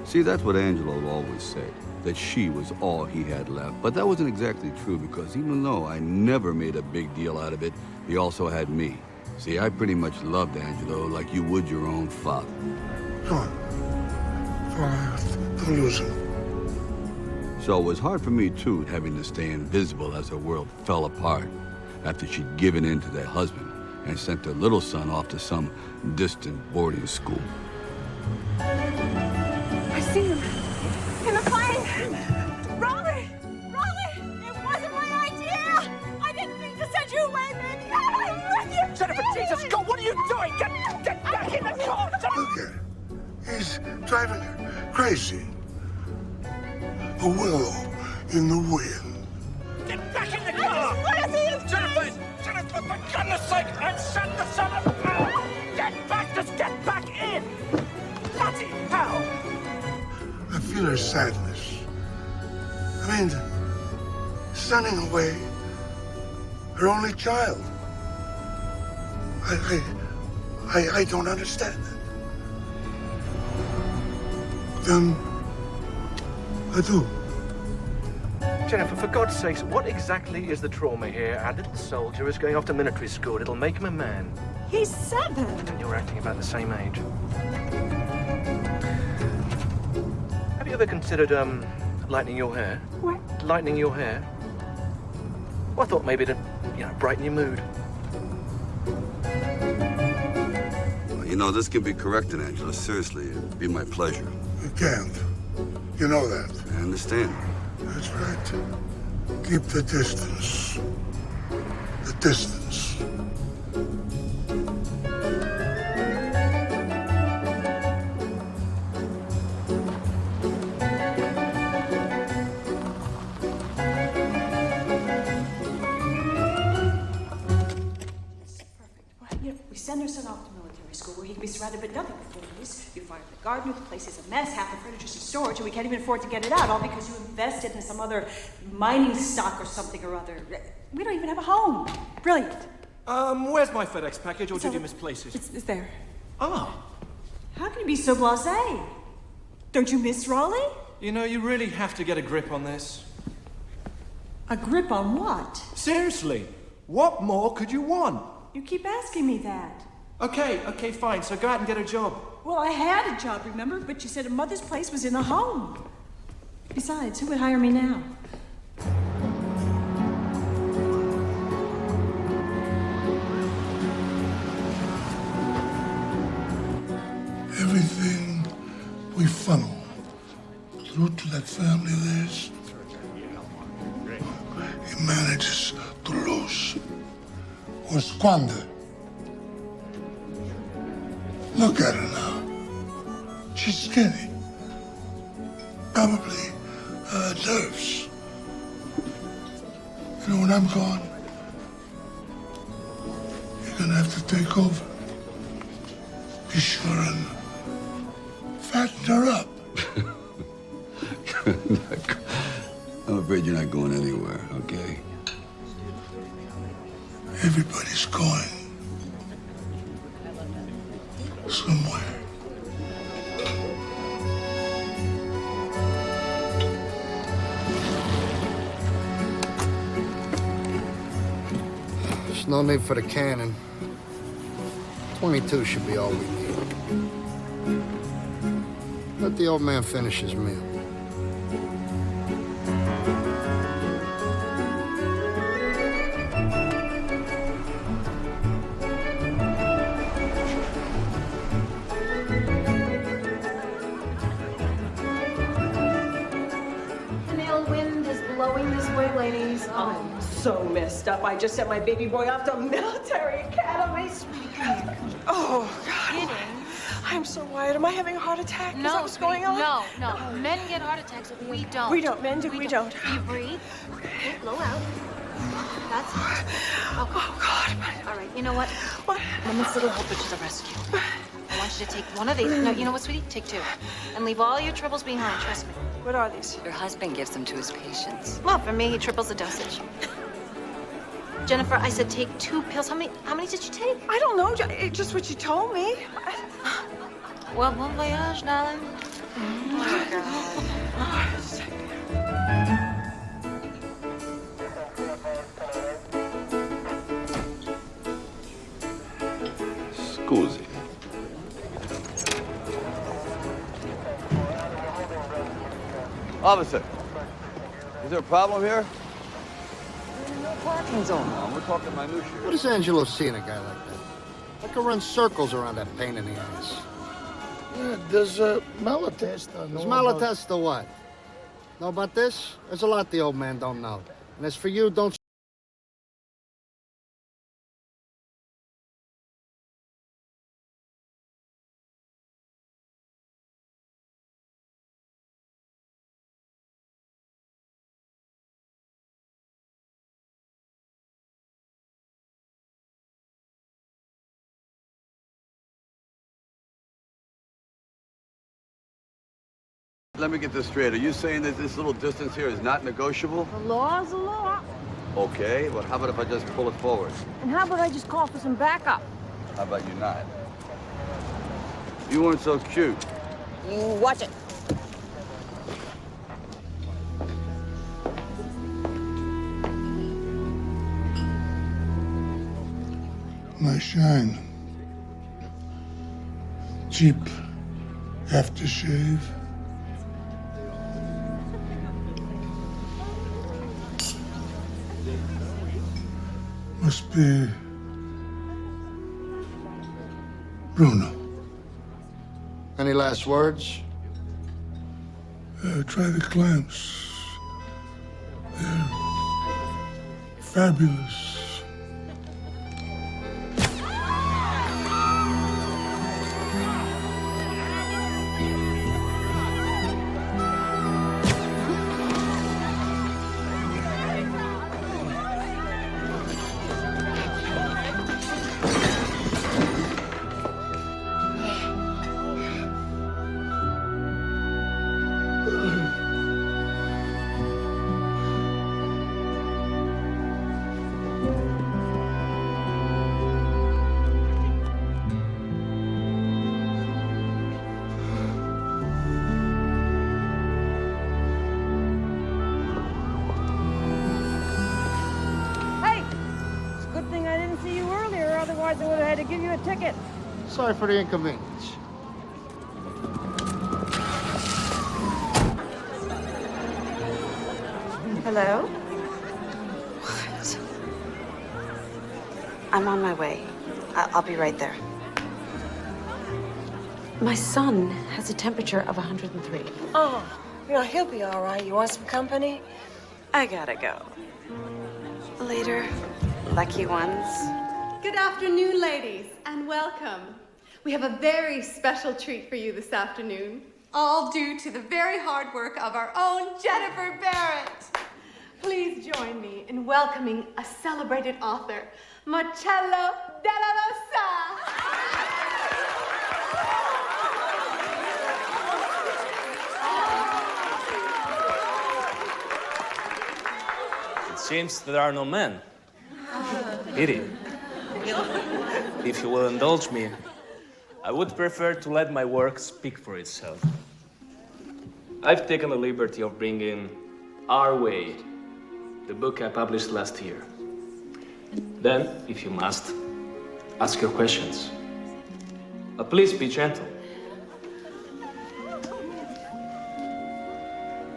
See, that's what Angelo would always say, that she was all he had left. But that wasn't exactly true, because even though I never made a big deal out of it, he also had me. See, I pretty much loved Angelo like you would your own father. Come on. Don't lose him. So it was hard for me, too, having to stay invisible as her world fell apart after she'd given in to that husband and sent her little son off to some distant boarding school. I see him in the plane. Raleigh! Raleigh! It wasn't my idea! I didn't mean to send you away, baby! I'm with you! Jennifer, Jesus, go! What are you doing? Get back in the car! Look at him. He's driving her crazy. A willow in the wind. Get back in the car! What is he? Jennifer, for goodness sake, and send the son of... Get back! Just get back in! Bloody hell! I feel her sadness. I mean, sending away her only child. I don't understand it. Then I do. Jennifer, for God's sakes, what exactly is the trauma here? Our little soldier is going off to military school. It'll make him a man. He's 7. And you're acting about the same age. Have you ever considered, lightening your hair? What? Lightening your hair? Well, I thought maybe to, brighten your mood. You know, this can be corrected, Angela. Seriously, it'd be my pleasure. You can't. You know that. I understand. That's right. Keep the distance. The distance. We send our son off to military school where he can be surrounded by nothing but bullies. You fire the gardener, the place is a mess, half the furniture's in storage, and we can't even afford to get it out, all because you invested in some other mining stock or something or other. We don't even have a home. Brilliant. Where's my FedEx package, or did you misplace it? It's there. Ah. How can you be so blasé? Don't you miss Raleigh? You know, you really have to get a grip on this. A grip on what? Seriously, what more could you want? You keep asking me that. Okay, fine. So go out and get a job. Well, I had a job, remember? But you said a mother's place was in a home. Besides, who would hire me now? Everything we funnel through to that family of theirs, he manages to lose or squander. Look at her now. She's skinny. Probably nerves. You know, when I'm gone, you're gonna have to take over. Be sure and fatten her up. I'm afraid you're not going anywhere, okay? Everybody's going somewhere. There's no need for the cannon. 22 should be all we need. Let the old man finish his meal. Ladies, I'm so messed up. I just sent my baby boy off to military academy. Oh, God. I'm so wired. Am I having a heart attack? No, is that what's going on? No. Men get heart attacks. We don't. We don't. Men do. We don't. You breathe. Okay, blow out. That's it. Okay. Oh, God. All right, you know what? What? Women's Little Hope is a rescue. I want you to take one of these. No, you know what, sweetie? Take 2. And leave all your troubles behind, trust me. What are these? Your husband gives them to his patients. Well, for me, he triples the dosage. Jennifer, I said take 2 pills. How many did you take? I don't know. Just what you told me. Well, bon voyage, darling. Officer, is there a problem here? No parking zone. No, we're talking minutiae. What does Angelo see in a guy like that? I could run circles around that pain in the ass. Yeah, does Malatesta know Does Malatesta what? Know about this? There's a lot the old man don't know. And as for you, don't... Let me get this straight. Are you saying that this little distance here is not negotiable? The law's the law. Okay, well, how about if I just pull it forward? And how about I just call for some backup? How about you not? You weren't so cute. You watch it. My shine. Cheap aftershave. Must be Bruno. Any last words? Try the clamps. They're fabulous. Otherwise, I would have had to give you a ticket. Sorry for the inconvenience. Hello? I'm on my way. I'll be right there. My son has a temperature of 103. Oh, he'll be all right. You want some company? I gotta go. Later, lucky ones. Good afternoon, ladies, and welcome. We have a very special treat for you this afternoon, all due to the very hard work of our own Jennifer Barrett. Please join me in welcoming a celebrated author, Marcello Della Rosa. It seems there are no men. Pity. If you will indulge me, I would prefer to let my work speak for itself. I've taken the liberty of bringing Our Way, the book I published last year. Then, if you must, ask your questions. But please be gentle.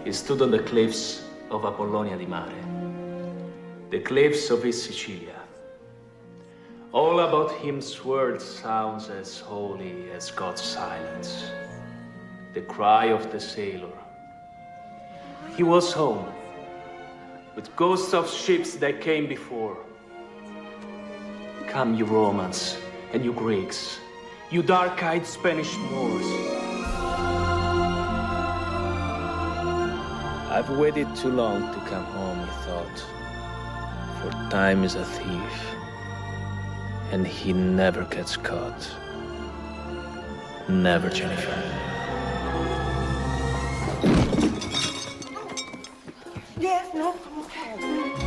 He stood on the cliffs of Apollonia di Mare, the cliffs of East Sicilia. All about him's words sounds as holy as God's silence, the cry of the sailor. He was home, with ghosts of ships that came before. Come, you Romans and you Greeks, you dark-eyed Spanish Moors. I've waited too long to come home, he thought, for time is a thief. And he never gets caught. Never, Jennifer. Yes, no, I'm okay.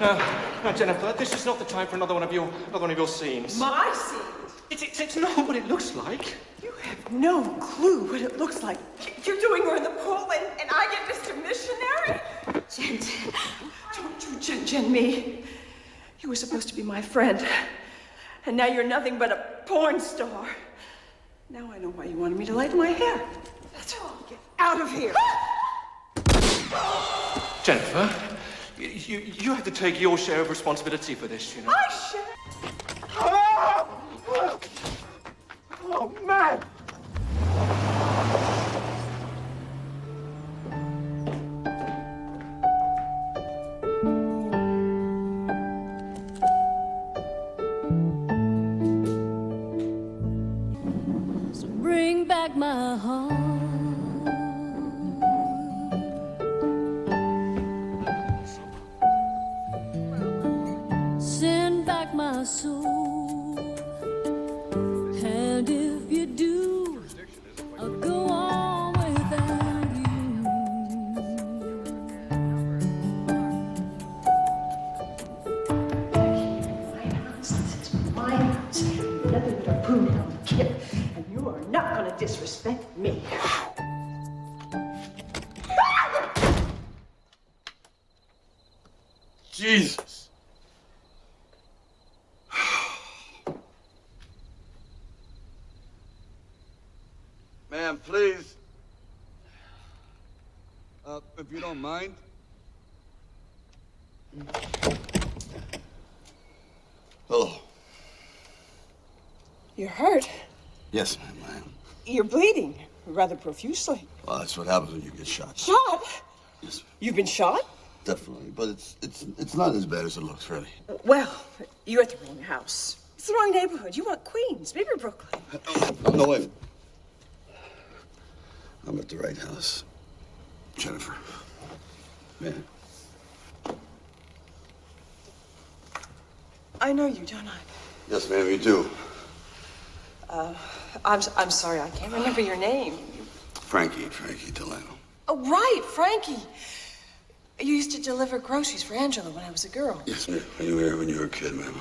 No, Jennifer, this is not the time for another one of your scenes. My scene? It's not what it looks like. You have no clue what it looks like. You're doing her in the pool, and I get Mr. Missionary? Jen, don't you Jen me. You were supposed to be my friend, and now you're nothing but a porn star. Now I know why you wanted me to light my hair. That's all. Get out of here. Jennifer, you have to take your share of responsibility for this, you know. My share? Oh, man! So bring back my heart. Send back my soul. And if you do, I'll go on without you. This is my house. Nothing but a broodhound kid, and you are not going to disrespect me. Jesus. Ma'am, please. If you don't mind. Hello. You're hurt. Yes, ma'am, I am. You're bleeding rather profusely. Well, that's what happens when you get shot. Shot? Yes, You've been shot? definitely. But it's not as bad as it looks, really. Well, you're at the wrong house. It's the wrong neighborhood. You want Queens, maybe Brooklyn. No, wait. I'm at the right house. Jennifer. Man. I know you, don't I? Yes, ma'am, you do. I'm sorry, I can't remember your name. Frankie Delano. Oh, right, Frankie. You used to deliver groceries for Angela when I was a girl. Yes, ma'am. When you were a kid, ma'am.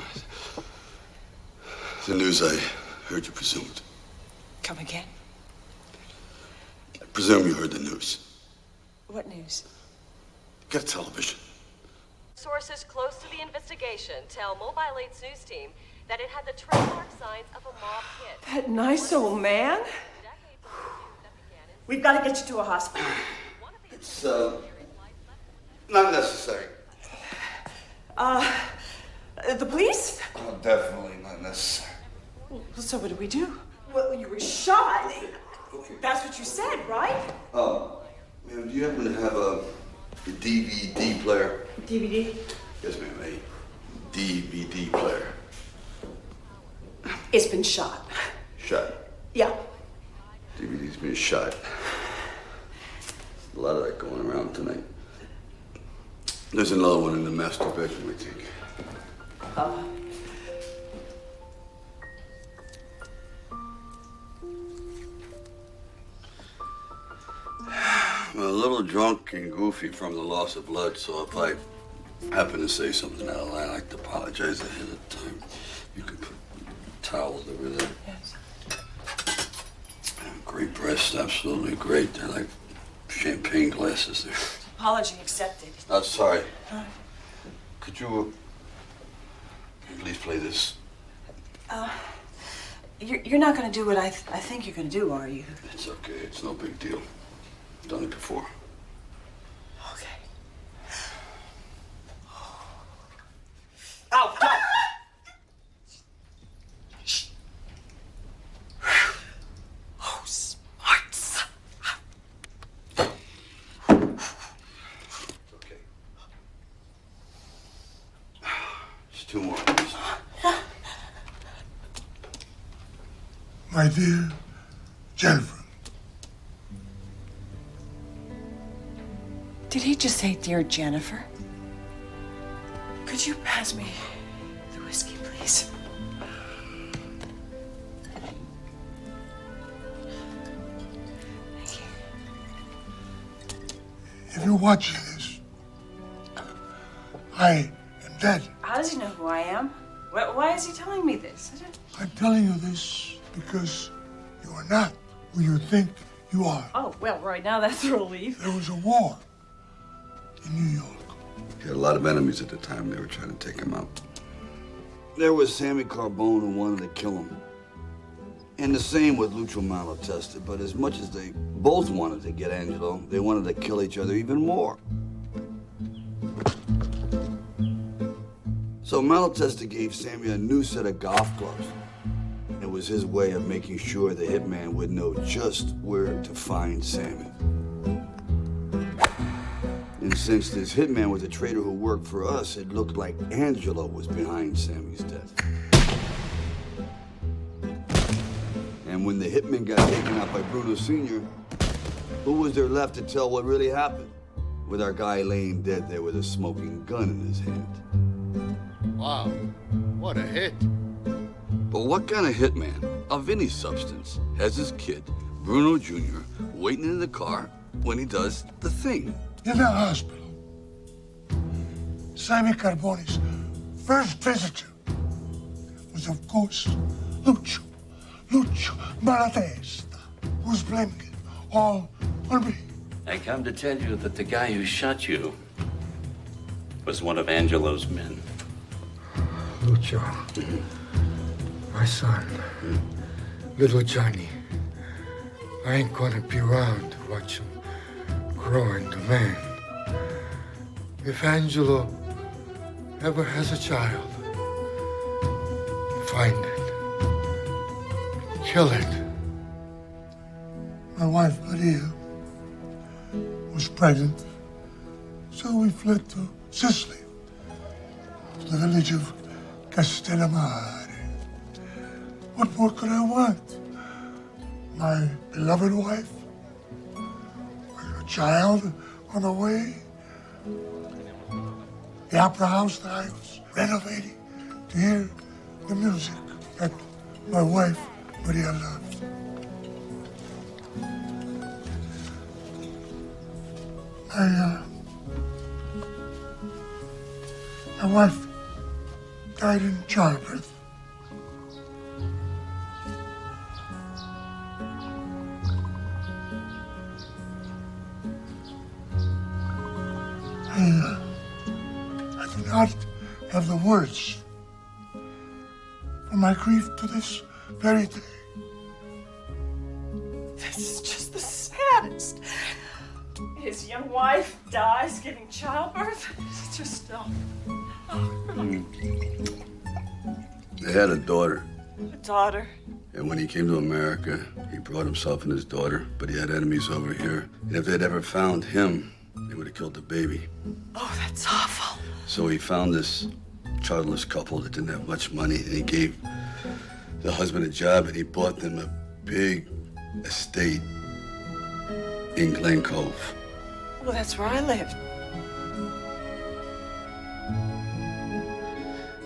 The news I heard you presumed. Come again? I presume you heard the news. What news? Get a television. Sources close to the investigation tell Mobile Aid's news team that it had the trademark signs of a mob hit. That nice old man? We've got to get you to a hospital. It's, not necessary. The police? Oh, definitely not necessary. Well, so what do we do? Well, you were shot. That's what you said, right? Ma'am, do you happen to have a DVD player? DVD? Yes, ma'am, a DVD player. It's been shot. Shot. Yeah. DVD's been shot. A lot of that going around tonight. There's another one in the master bedroom, I think. I'm a little drunk and goofy from the loss of blood, so if I happen to say something out of line, I'd like to apologize ahead of time. You can put towels over there. Yes. Great breasts, absolutely great. They're like champagne glasses there. Apology accepted. I'm sorry. Could you please play this? You're not going to do what I think you're going to do, are you? It's okay. It's no big deal. I've done it before. Okay. Ow! Go! Oh, smarts. Okay. Just two more. My dear Jennifer. Did he just say, dear Jennifer? Could you pass me the whiskey, please? Thank you. If you're watching this, I am dead. How does he know who I am? Why is he telling me this? I'm telling you this because you are not who you think you are. Oh, well, right now that's a relief. There was a war in New York. He had a lot of enemies at the time. They were trying to take him out. There was Sammy Carbone who wanted to kill him. And the same with Lucio Malatesta. But as much as they both wanted to get Angelo, they wanted to kill each other even more. So Malatesta gave Sammy a new set of golf clubs. It was his way of making sure the hitman would know just where to find Sammy. And since this hitman was a traitor who worked for us, it looked like Angelo was behind Sammy's death. And when the hitman got taken out by Bruno Sr., who was there left to tell what really happened? With our guy laying dead there with a smoking gun in his hand. Wow, what a hit. But what kind of hitman of any substance has his kid, Bruno Jr., waiting in the car when he does the thing? In the hospital, Sammy Carbone's first visitor was, of course, Lucio Malatesta, who's blaming it all on me. I come to tell you that the guy who shot you was one of Angelo's men. Lucio, my son, little Johnny, I ain't gonna be around to watch him grow into man. If Angelo ever has a child, find it, kill it. My wife, Maria, was pregnant, so we fled to Sicily, to the village of Castellamare. What more could I want? My beloved wife, a child on the way, the opera house that I was renovating to hear the music that my wife, Maria, loved. My wife died in childbirth. I do not have the words for my grief to this very day. This is just the saddest. His young wife dies giving childbirth. It's just, They had a daughter. A daughter. And when he came to America, he brought himself and his daughter, but he had enemies over here. And if they'd ever found him, they would have killed the baby. Oh, that's awful. So he found this childless couple that didn't have much money, and he gave the husband a job, and he bought them a big estate in Glen Cove. Well, that's where I lived.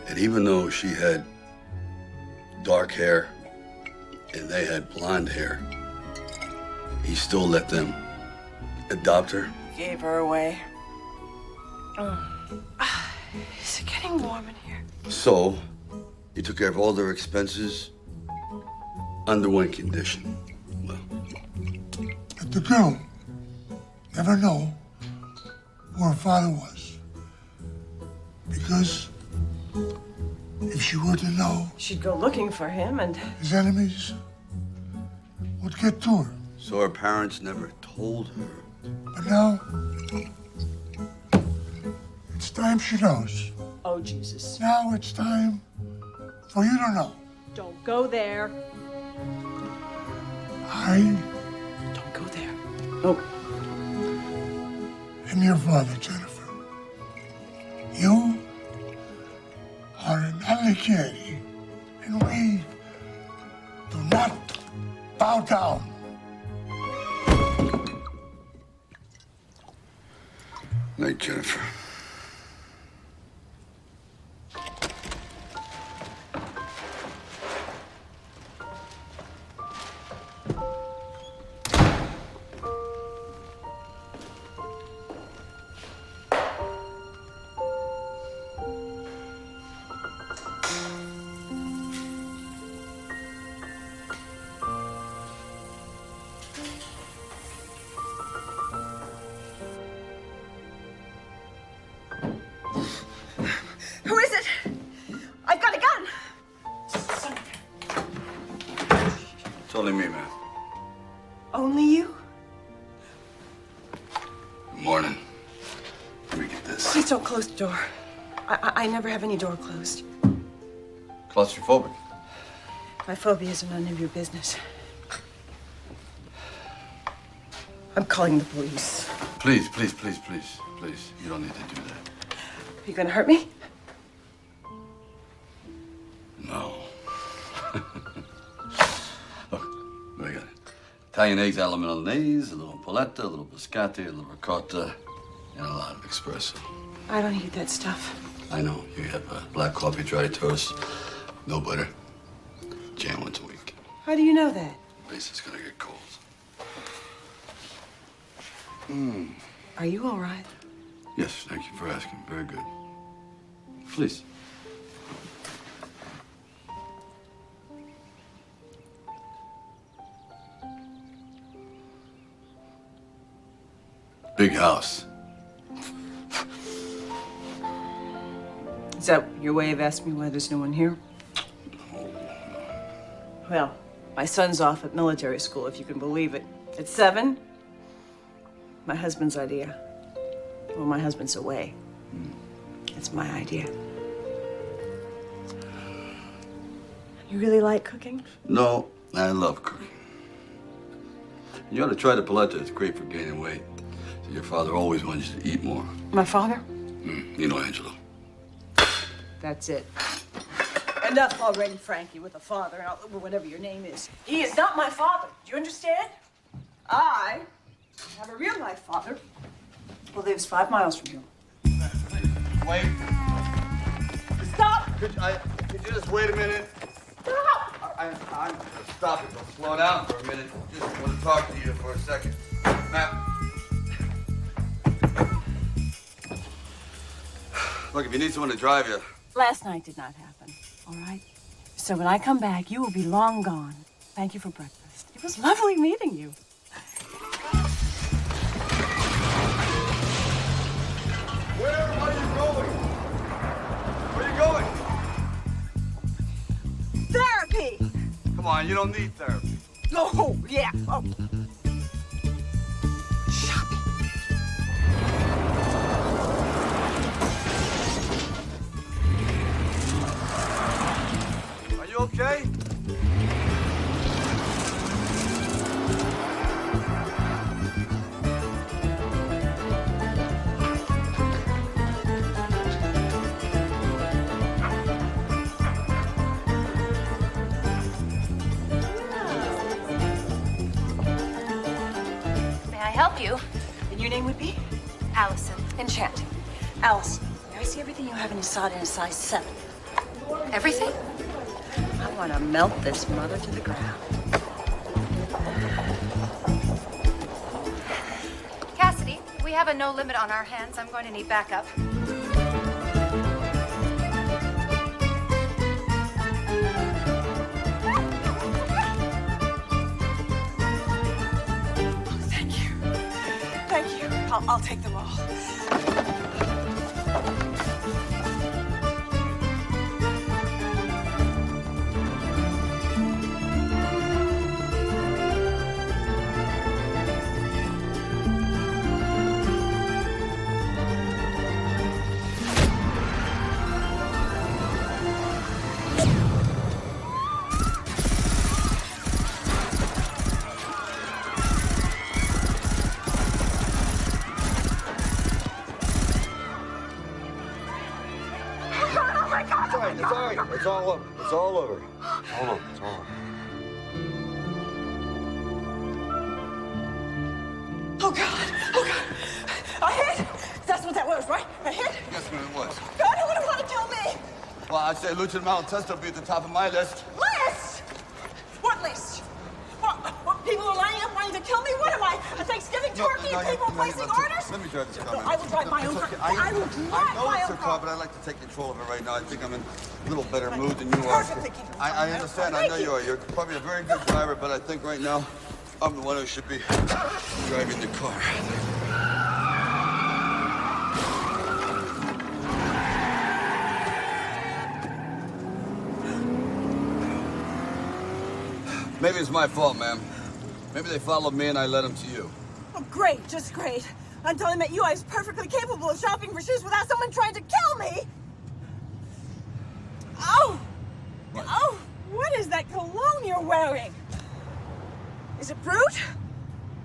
And even though she had dark hair and they had blonde hair, he still let them adopt her. Gave her away. Is it getting warm in here? So he took care of all their expenses under one condition. But the girl never know who her father was. Because if she were to know, She'd go looking for him and... his enemies would get to her. So her parents never told her. But now, it's time she knows. Oh, Jesus. Now it's time for you to know. Don't go there. I Don't go there. am your father, Jennifer. You are an Alighieri, and we do not bow down. Night, Jennifer. Morning. Let me get this. Please don't close the door. I never have any door closed. Claustrophobic. My phobia isn't none of your business. I'm calling the police. Please, please, please, please, please. You don't need to do that. Are you gonna hurt me? No. Look, what I got? Italian eggs, alla milanese, a little polenta, a little biscotti, a little ricotta, and a lot of espresso. I don't eat that stuff. I know. You have black coffee, dry toast, no butter, jam once a week. How do you know that? Base is gonna get cold. Are you all right? Yes, thank you for asking. Very good. Please. Big house. Is that your way of asking me why there's no one here? Well, my son's off at military school, if you can believe it. At 7, my husband's idea. Well, my husband's away. It's my idea. You really like cooking? No, I love cooking. You ought to try the polenta. It's great for gaining weight. Your father always wants you to eat more. My father? You know Angelo. That's it. Enough already, Frankie, with the father, or whatever your name is. He is not my father. Do you understand? I have a real life father who lives 5 miles from here. Wait. Stop! Could you just wait a minute? Stop! I'm stop it. Don't slow down for a minute. Just want to talk to you for a second. Matt. Look, if you need someone to drive you. Last night did not happen, all right? So when I come back, you will be long gone. Thank you for breakfast. It was lovely meeting you. Where are you going? Where are you going? Therapy! Come on, you don't need therapy. Oh, yeah. Oh. Are you okay? May I help you? And your name would be? Allison. Enchanting. Allison, may I see everything you have in a size 7? Everything? I want to melt this mother to the ground. Cassidy, we have a no limit on our hands. I'm going to need backup. Thank you. Thank you. I'll take them all. It's all over. It's all over. Hold on. It's all over. Oh, God. Oh, God. I hit? That's what that was, right? I hit? Guess what it was? God, what do you want to tell me? Well, I'd say Lieutenant Malatesta would be at the top of my list. List? What list? What, people are lining up wanting to kill me? What am I, a Thanksgiving turkey and people placing orders? Let me drive this car. No, I will drive my own car. I will drive my I know it's own a car, car. but I'd like to take control of it right now. I think I'm in a little better mood than you are. I understand. I know you are. You're probably a very good driver, but I think right now I'm the one who should be driving the car. Maybe it's my fault, ma'am. Maybe they followed me and I led them to you. Oh, great, just great. Until I met you, I was perfectly capable of shopping for shoes without someone trying to kill me. Oh! What? Oh, what is that cologne you're wearing? Is it Brute?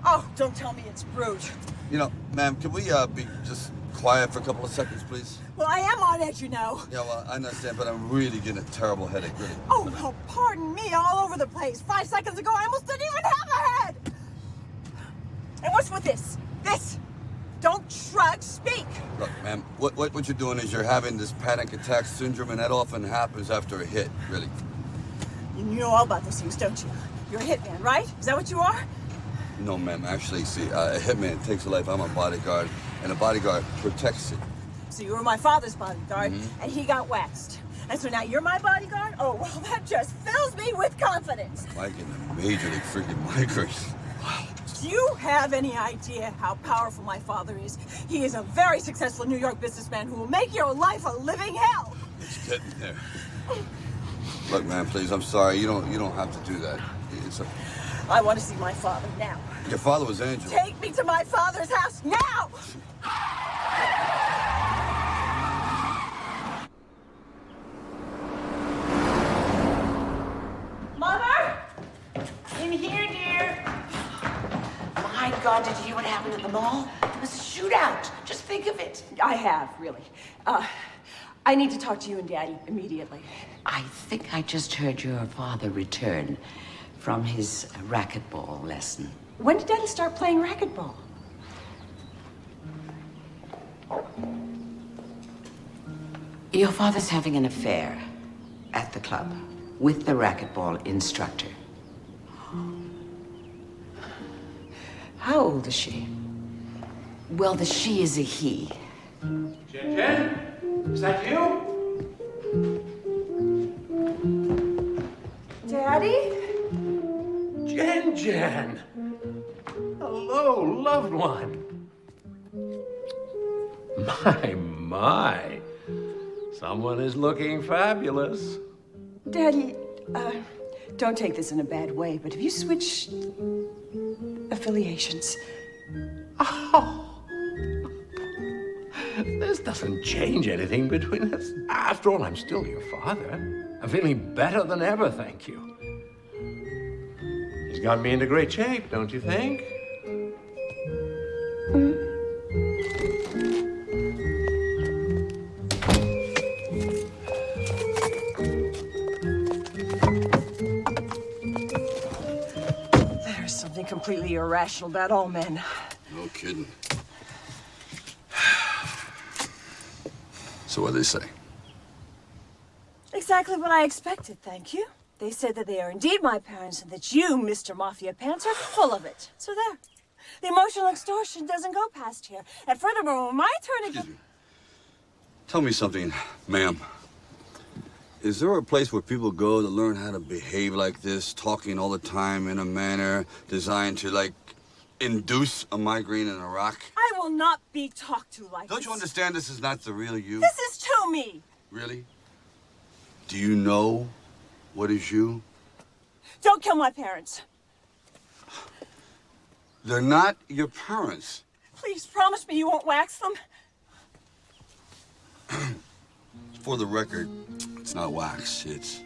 Oh, don't tell me it's Brute. You know, ma'am, can we be just quiet for a couple of seconds, please? Well, I am on edge, you know. Yeah, well, I understand, but I'm really getting a terrible headache, really. Oh, well, pardon me, all over the place. 5 seconds ago, I almost didn't even have a head. And what's with this? This? Don't shrug, speak. Look, ma'am, what you're doing is you're having this panic attack syndrome, and that often happens after a hit, really. You know all about those things, don't you? You're a hitman, right? Is that what you are? No, ma'am, actually, see, a hitman takes a life. I'm a bodyguard, and a bodyguard protects it. So you were my father's bodyguard, and he got waxed. And so now you're my bodyguard? Oh, well, that just fills me with confidence. I get a major league freaking migraine. Do you have any idea how powerful my father is? He is a very successful New York businessman who will make your life a living hell. It's getting there. Look, man, please, I'm sorry. You don't have to do that. I want to see my father now. Your father was Angel. Take me to my father's house now! Mother? In here, dear. My God, did you hear what happened at the mall? It was a shootout. Just think of it. I have, really. I need to talk to you and Daddy immediately. I think I just heard your father return from his racquetball lesson. When did Daddy start playing racquetball? Your father's having an affair at the club with the racquetball instructor. How old is she? Well, the she is a he. Jen? Is that you? Daddy? Jen! Hello, loved one. My. Someone is looking fabulous. Daddy, don't take this in a bad way, but have you switched affiliations? Oh. This doesn't change anything between us. After all, I'm still your father. I'm feeling better than ever, thank you. He's got me into great shape, don't you think? There's something completely irrational about all men. No kidding. So what'd they say? Exactly what I expected, thank you. They said that they are indeed my parents and that you, Mr. Mafia Pants, are full of it. So there. The emotional extortion doesn't go past here. And furthermore, when my turn again... Tell me something, ma'am. Is there a place where people go to learn how to behave like this, talking all the time in a manner designed to, like, induce a migraine in a rock? I will not be talked to like this. Don't you understand this is not the real you? This is to me. Really? Do you know what is you? Don't kill my parents. They're not your parents. Please promise me you won't wax them. For the record, it's not wax, it's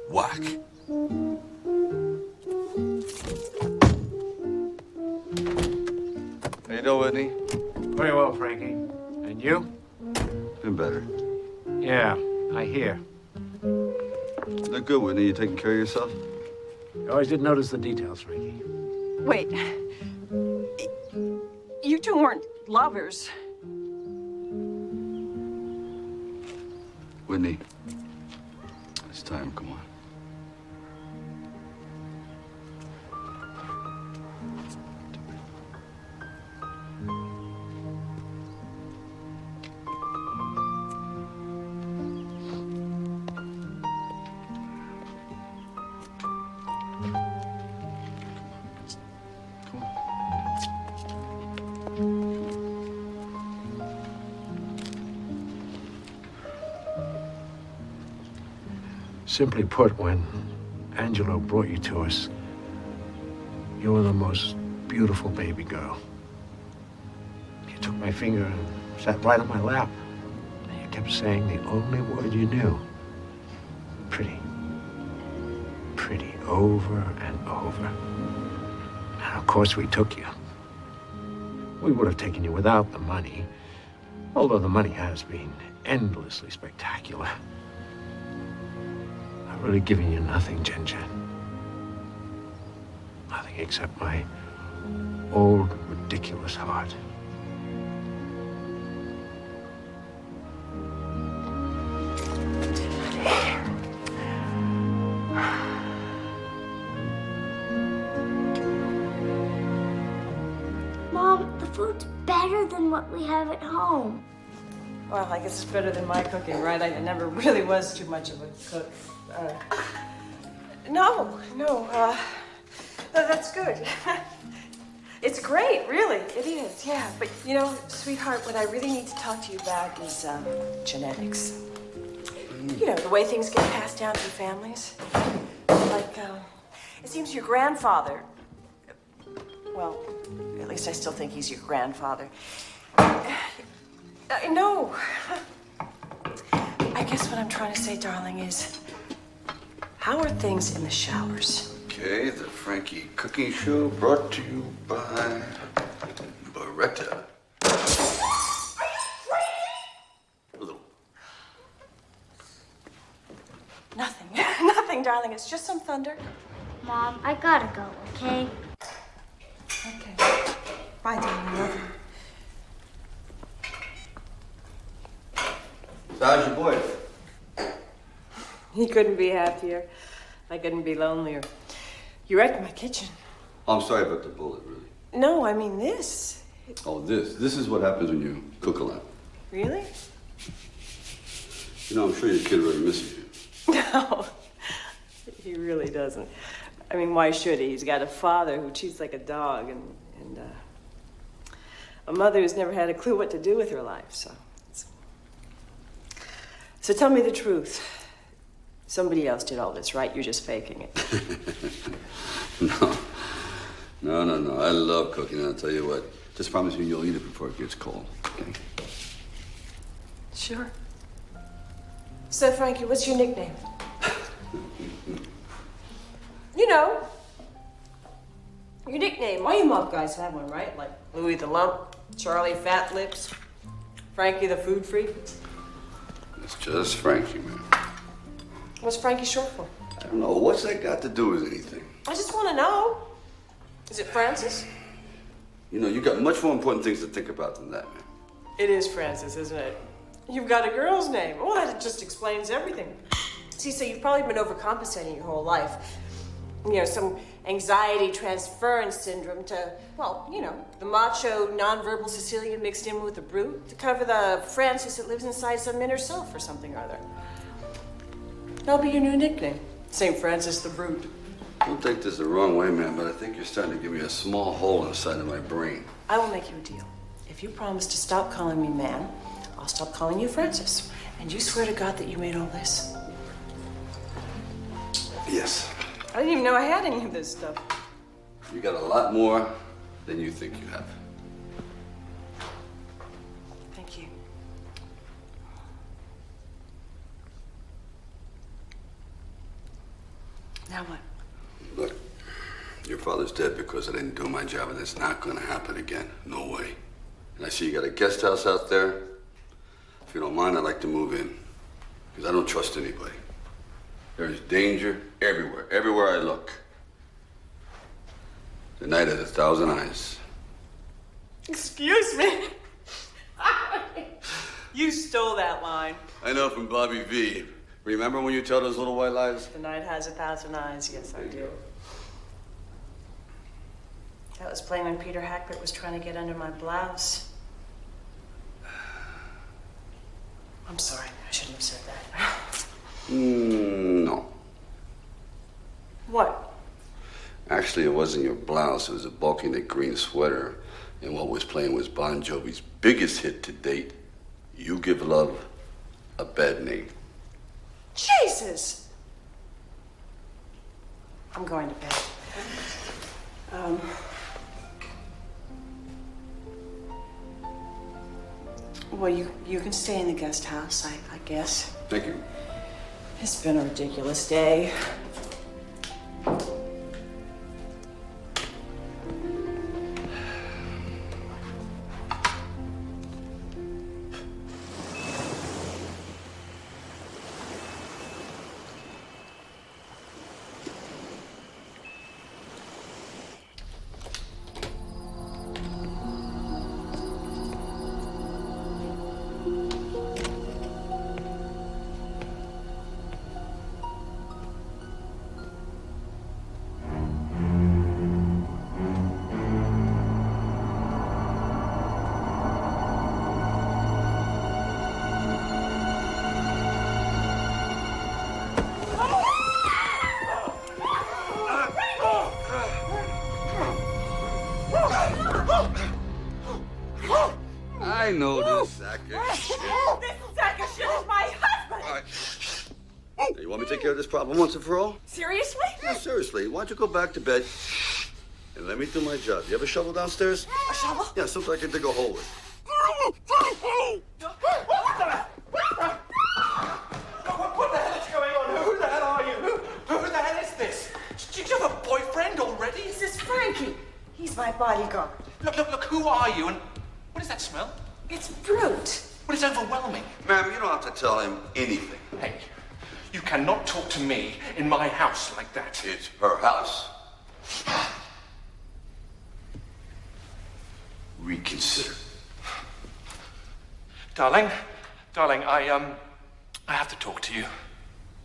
whack. How you doing, Whitney? Very well, Frankie. And you? Been better. Yeah, I hear. They're good, Whitney. You taking care of yourself? You always did notice the details, Frankie. Wait. You two weren't lovers. Whitney, it's time. Come on. Simply put, when Angelo brought you to us, you were the most beautiful baby girl. You took my finger and sat right on my lap. And you kept saying the only word you knew. Pretty. Pretty, over and over. And of course we took you. We would have taken you without the money, although the money has been endlessly spectacular. I've really given you nothing, Jen Jen. Nothing except my old, ridiculous heart. Mom, the food's better than what we have at home. Well, I guess it's better than my cooking, right? I never really was too much of a cook. No, that's good. It's great, really. It is, yeah. But, you know, sweetheart, what I really need to talk to you about is genetics. You know, the way things get passed down through families. Like, it seems your grandfather, well, at least I still think he's your grandfather. No. I guess what I'm trying to say, darling, is how are things in the showers? Okay, the Frankie Cooking Show brought to you by Beretta. Nothing. Nothing, darling. It's just some thunder. Mom, I gotta go, okay? Okay. Bye, darling. Love you. So how's your boy? He couldn't be happier. I couldn't be lonelier. You wrecked my kitchen. Oh, I'm sorry about the bullet, really. No, I mean this. Oh, this is what happens when you cook a lot. Really? You know, I'm sure your kid really misses you. No, he really doesn't. I mean, why should he? He's got a father who cheats like a dog and a mother who's never had a clue what to do with her life, So tell me the truth. Somebody else did all this, right? You're just faking it. No. I love cooking, and I'll tell you what. Just promise me you'll eat it before it gets cold, okay? Sure. So, Frankie, what's your nickname? You know, your nickname. All you mob guys have one, right? Like Louis the Lump, Charlie Fat Lips, Frankie the Food Freak. It's just Frankie, man. What's Frankie short for? I don't know. What's that got to do with anything? I just want to know. Is it Francis? You know, you got much more important things to think about than that, man. It is Francis, isn't it? You've got a girl's name. Well, that just explains everything. See, so you've probably been overcompensating your whole life. You know, some anxiety transference syndrome to, well, you know, the macho, nonverbal Sicilian mixed in with the brute to cover the Francis that lives inside some inner self or something or other. That'll be your new nickname. St. Francis the Brute. Don't take this the wrong way, man, but I think you're starting to give me a small hole inside of my brain. I will make you a deal. If you promise to stop calling me man, I'll stop calling you Francis. And you swear to God that you made all this? Yes. I didn't even know I had any of this stuff. You got a lot more than you think you have. Thank you. Now what? Look, your father's dead because I didn't do my job, and it's not going to happen again. No way. And I see you got a guest house out there. If you don't mind, I'd like to move in. Because I don't trust anybody. There's danger everywhere I look. The night has 1,000 eyes. Excuse me? You stole that line. I know from Bobby V. Remember when you tell those little white lies? The night has 1,000 eyes. Yes, I do. That was playing when Peter Hackett was trying to get under my blouse. I'm sorry. I shouldn't have said that. No. What? Actually, it wasn't your blouse. It was a bulky knit green sweater. And what was playing was Bon Jovi's biggest hit to date, You Give Love a Bad Name. Jesus! I'm going to bed. Well, you can stay in the guest house, I guess. Thank you. It's been a ridiculous day. I know this sack of shit. This sack of shit is my husband! All right. Hey, you want me to take care of this problem once and for all? Seriously? Yeah, seriously. Why don't you go back to bed and let me do my job? You have a shovel downstairs? A shovel? Yeah, something I can dig a hole with. What the hell is going on? Who the hell are you? Who the hell is this? Do you have a boyfriend already? This is Frankie. He's my bodyguard. Look, who are you and what does that smell? It's brute. Well, it's overwhelming. Ma'am, you don't have to tell him anything. Hey, you cannot talk to me in my house like that. It's her house. Reconsider. Darling, I have to talk to you.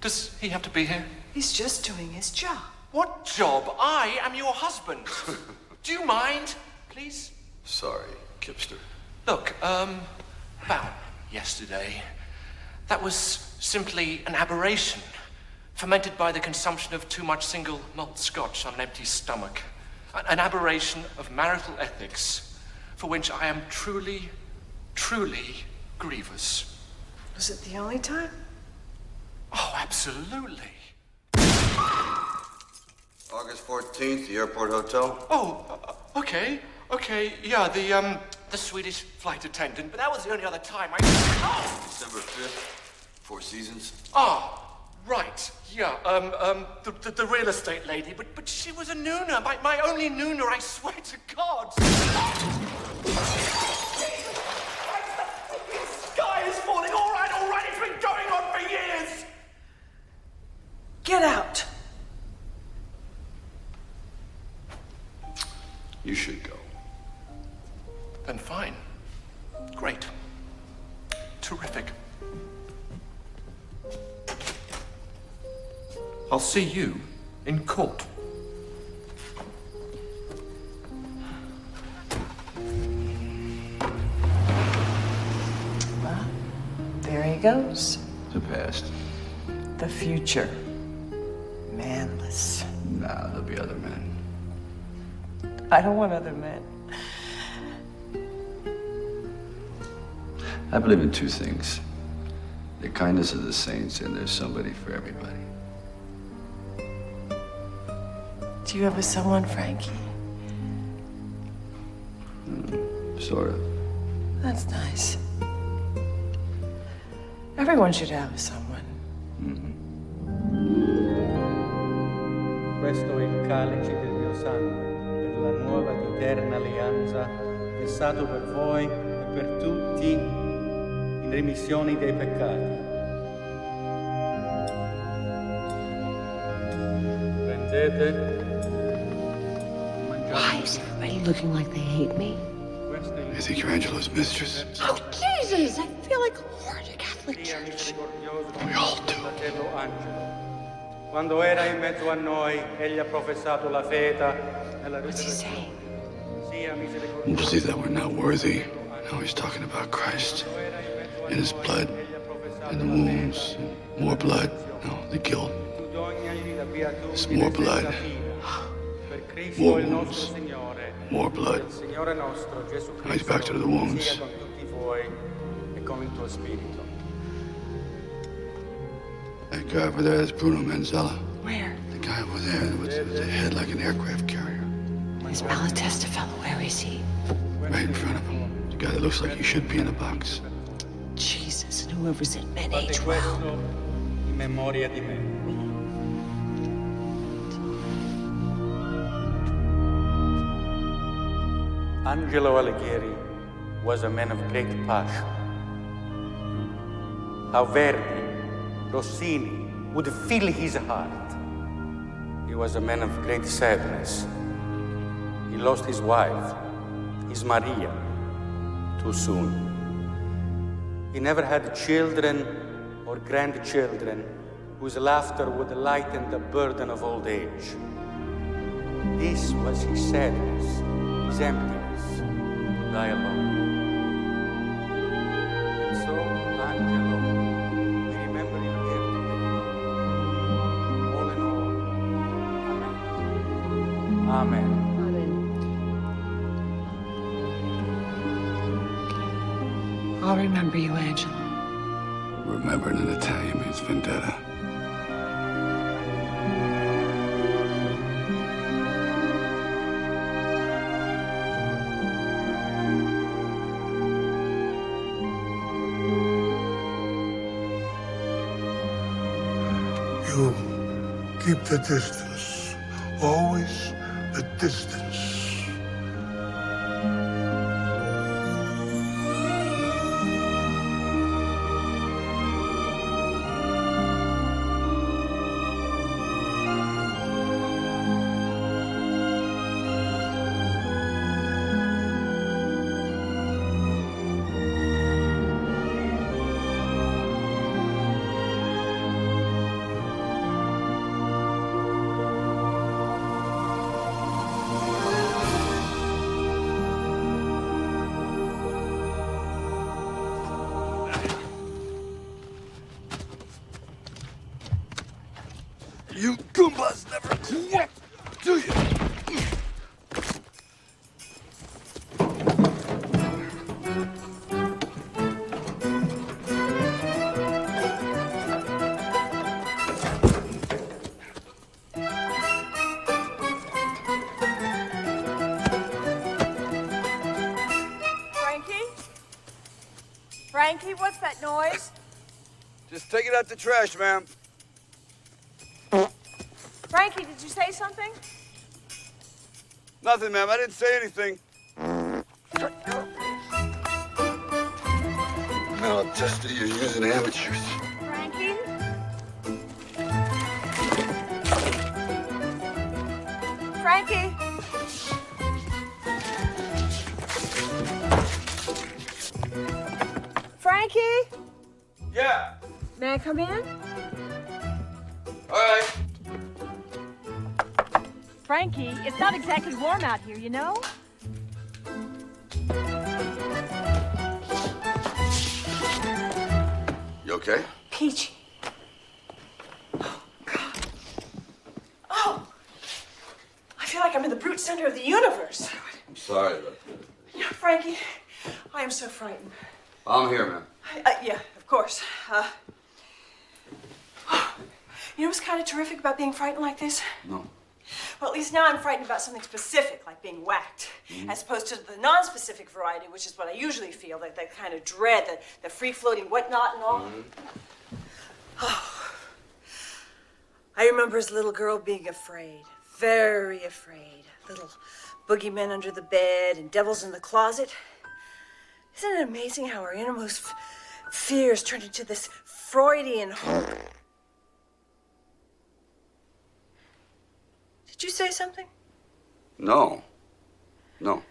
Does he have to be here? He's just doing his job. What job? I am your husband. Do you mind, please? Sorry, Kipster. Look, about yesterday, that was simply an aberration, fermented by the consumption of too much single malt scotch on an empty stomach. An aberration of marital ethics, for which I am truly, truly grievous. Was it the only time? Oh, absolutely. August 14th, the airport hotel. Oh, okay, yeah, the Swedish flight attendant, but that was the only other time December 5th, Four Seasons. Ah, right, yeah, the real estate lady, but she was a nooner, my only nooner, I swear to God. The sky is falling, all right, it's been going on for years. Get out. You should go. Then fine. Great. Terrific. I'll see you in court. Well, there he goes. The past. The future. Manless. Nah, there'll be other men. I don't want other men. I believe in two things. The kindness of the saints, and there's somebody for everybody. Do you have a someone, Frankie? Sort of. That's nice. Everyone should have a someone. Questo è il calice del mio sangue, per la nuova ed eterna alleanza, versato per voi e per tutti in remissione dei peccati. Prendete. Why is everybody looking like they hate me? I think you're Angela's mistress. Oh, Jesus! I feel like a whore at a Catholic church. We all do. Quando era in mezzo a noi, egli ha professato la fede nella risurrezione. Mostly that we're not worthy. Now he's talking about Christ and his blood and the wounds, and more blood. No, the guilt. It's more blood. More wounds. More blood. Now he's back to the wounds. That guy over there is Bruno Manzella. Where? The guy over there with the head like an aircraft carrier. Is Malatesta fellow? Where is he? Right in front of him. The guy that looks like he should be in a box. whoever's in men age Fate well. questo in memoria di me. Angelo Alighieri was a man of great passion. How Verdi, Rossini would fill his heart. He was a man of great sadness. He lost his wife, his Maria, too soon. He never had children or grandchildren whose laughter would lighten the burden of old age. This was his sadness, his emptiness, to die alone. And so, Angelo, we remember him here today. All in all, Amen. Amen. I'll remember you, Angela. Remembering in Italian means vendetta. You keep the distance. Always the distance. You Goombas never quit, do you? Frankie, what's that noise? Just take it out the trash, ma'am. Frankie, did you say something? Nothing, ma'am. I didn't say anything. No, I'll test it. You're using amateurs. Frankie? Frankie? Frankie? Yeah. May I come in? All right. Frankie, it's not exactly warm out here, you know? You okay? Peachy. Oh, God. Oh! I feel like I'm in the brute center of the universe. I'm sorry about that. Yeah, Frankie, I am so frightened. I'm here, ma'am. Yeah, of course. You know what's kind of terrific about being frightened like this? No. Well, at least now I'm frightened about something specific, like being whacked, as opposed to the non-specific variety, which is what I usually feel, like that kind of dread, the free-floating whatnot and all. Oh. I remember as a little girl being afraid, very afraid. Little boogeymen under the bed and devils in the closet. Isn't it amazing how our innermost fears turned into this Freudian hope? Did you say something? No. No.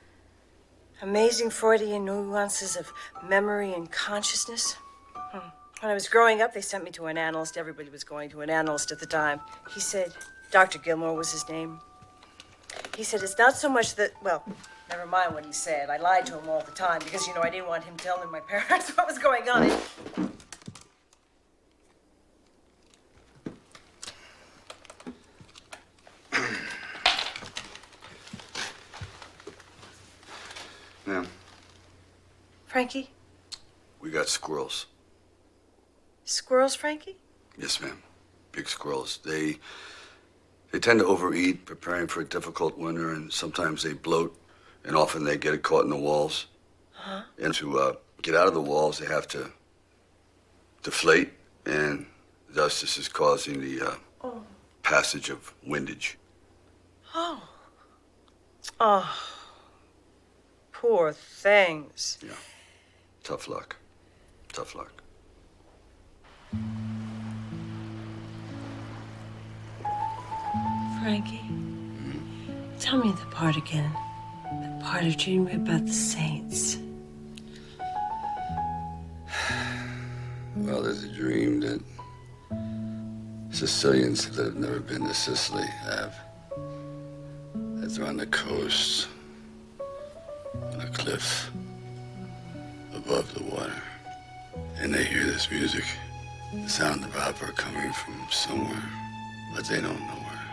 Amazing Freudian nuances of memory and consciousness. When I was growing up, they sent me to an analyst. Everybody was going to an analyst at the time. He said, Dr. Gilmore was his name. He said, it's not so much that, well, never mind what he said. I lied to him all the time because, you know, I didn't want him telling my parents what was going on. Ma'am, Frankie? we got squirrels. Squirrels, Frankie? Yes, ma'am. Big squirrels. They tend to overeat, preparing for a difficult winter, and sometimes they bloat, and often they get caught in the walls. Huh? And to get out of the walls, they have to deflate, and thus this is causing the passage of windage. Oh. Oh. Poor things. Yeah. Tough luck. Tough luck. Frankie, tell me the part again. The part of dreaming about the saints. Well, there's a dream that Sicilians that have never been to Sicily have. That they're on the coast, on a cliff, above the water. And they hear this music, the sound of opera coming from somewhere, but they don't know where.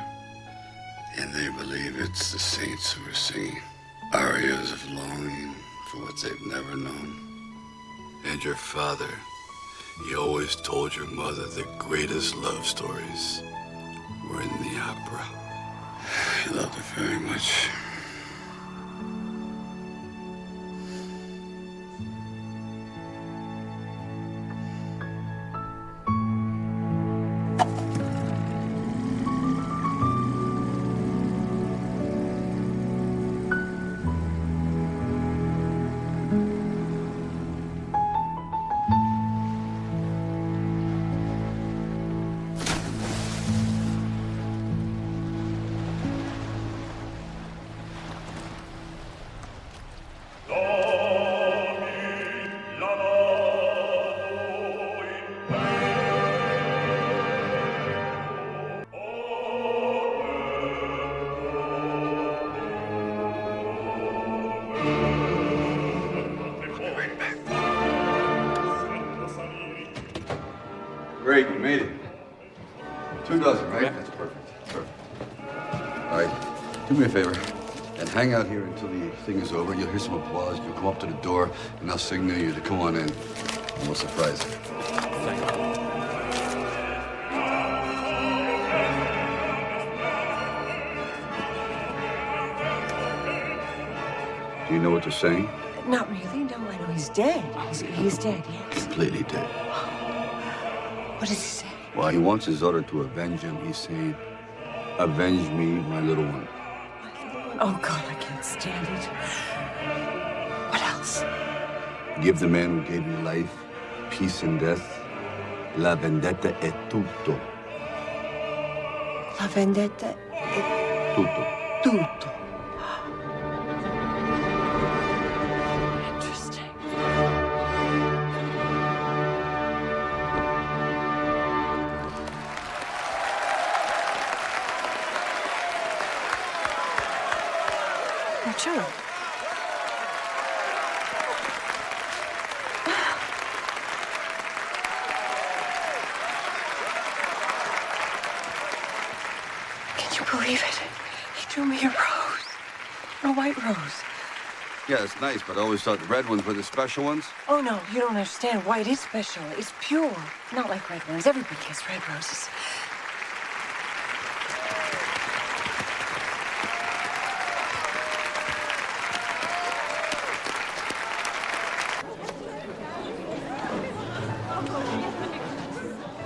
And they believe it's the saints who are singing arias of longing for what they've never known. And your father, he always told your mother the greatest love stories were in the opera. He loved her very much. Great, you made it. 2 dozen, right? That's perfect. Perfect. All right, do me a favor and hang out here until the thing is over. You'll hear some applause. You'll come up to the door, and I'll signal you to come on in, and we'll surprise you. Do you know what they're saying? Not really. No, I know he's dead. He's dead, yes. Completely dead. What does he say? Well, he wants his daughter to avenge him. He's saying, "Avenge me, my little one." Oh, God, I can't stand it. What else? Give the man who gave you life, peace and death. La vendetta è tutto. La vendetta è Tutto. tutto. Sure. Can you believe it? He threw me a rose. A white rose. Yeah, it's nice, but I always thought the red ones were the special ones. Oh, no, you don't understand. White is special. It's pure. Not like red ones. Everybody gets red roses.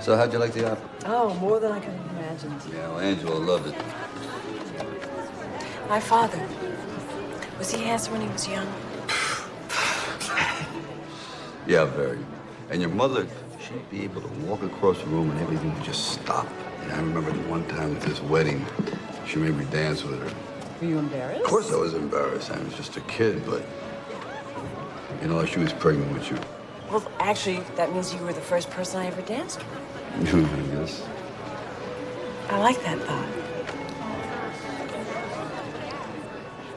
So how'd you like the opera? Oh, more than I could have imagined. Yeah, well, Angela loved it. My father. Was he handsome when he was young? Yeah, very. And your mother, she'd be able to walk across the room and everything would just stop. And I remember the one time at this wedding, she made me dance with her. Were you embarrassed? Of course I was embarrassed. I was just a kid, but, you know, she was pregnant with you. Well, actually, that means you were the first person I ever danced with. I guess. I like that thought.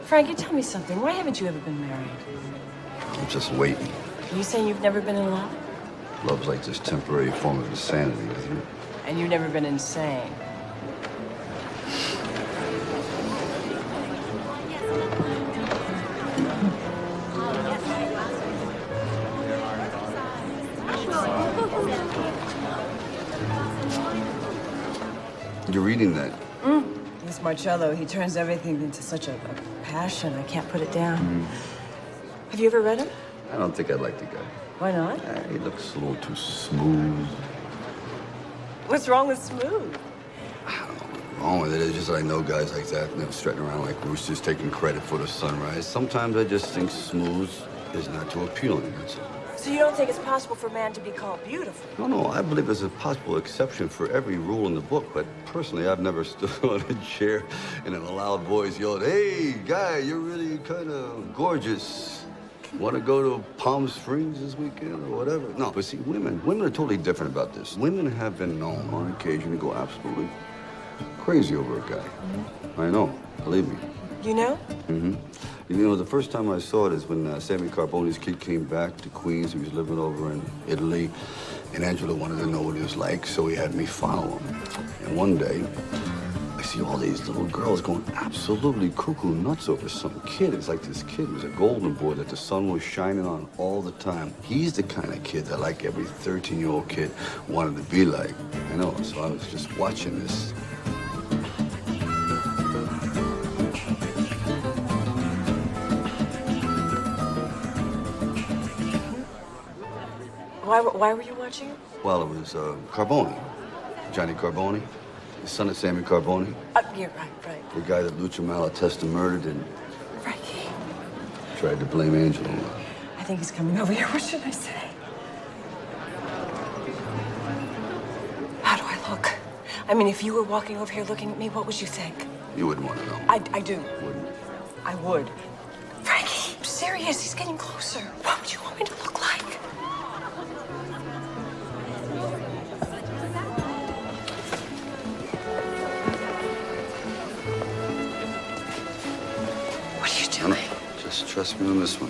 Frankie, tell me something. Why haven't you ever been married? I'm just waiting. Are you saying you've never been in love? Love's like this temporary form of insanity, isn't it? And you've never been insane? You're reading that. This Marcello, he turns everything into such a passion. I can't put it down. Have you ever read him? I don't think I'd like the guy. Why not? He looks a little too smooth. What's wrong with smooth? Wrong with it. It's just that I know guys like that, strutting around like roosters, taking credit for the sunrise. Sometimes I just think smooth is not too appealing, that's all. So you don't think it's possible for a man to be called beautiful? No, I believe there's a possible exception for every rule in the book, but personally, I've never stood on a chair and in a loud voice yelled, "Hey, guy, you're really kind of gorgeous. Want to go to Palm Springs this weekend or whatever?" No, but see, women are totally different about this. Women have been known on occasion to go absolutely crazy over a guy. I know, believe me. You know? Mm-hmm. You know, the first time I saw it is when Sammy Carbone's kid came back to Queens. He was living over in Italy, and Angelo wanted to know what he was like, so he had me follow him. And one day, I see all these little girls going absolutely cuckoo nuts over some kid. It's like this kid was a golden boy that the sun was shining on all the time. He's the kind of kid that like every 13-year-old kid wanted to be like. I know, so I was just watching this. Why were you watching it? Well, it was Carbone, Johnny Carbone, the son of Sammy Carbone. Yeah, right. The guy that Lucio Malatesta murdered and Frankie. tried to blame Angelo. I think he's coming over here. What should I say? How do I look? I mean, if you were walking over here looking at me, what would you think? You wouldn't want to know. I do. Wouldn't? I would. Frankie, I'm serious. He's getting closer. What would you want me to look like? Just trust me on this one.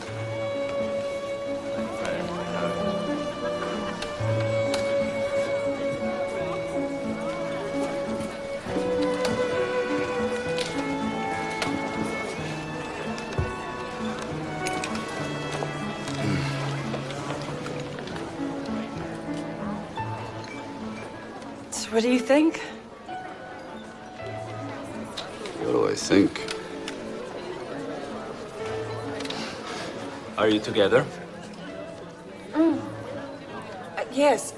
So what do you think? What do I think? Are you together? Yes.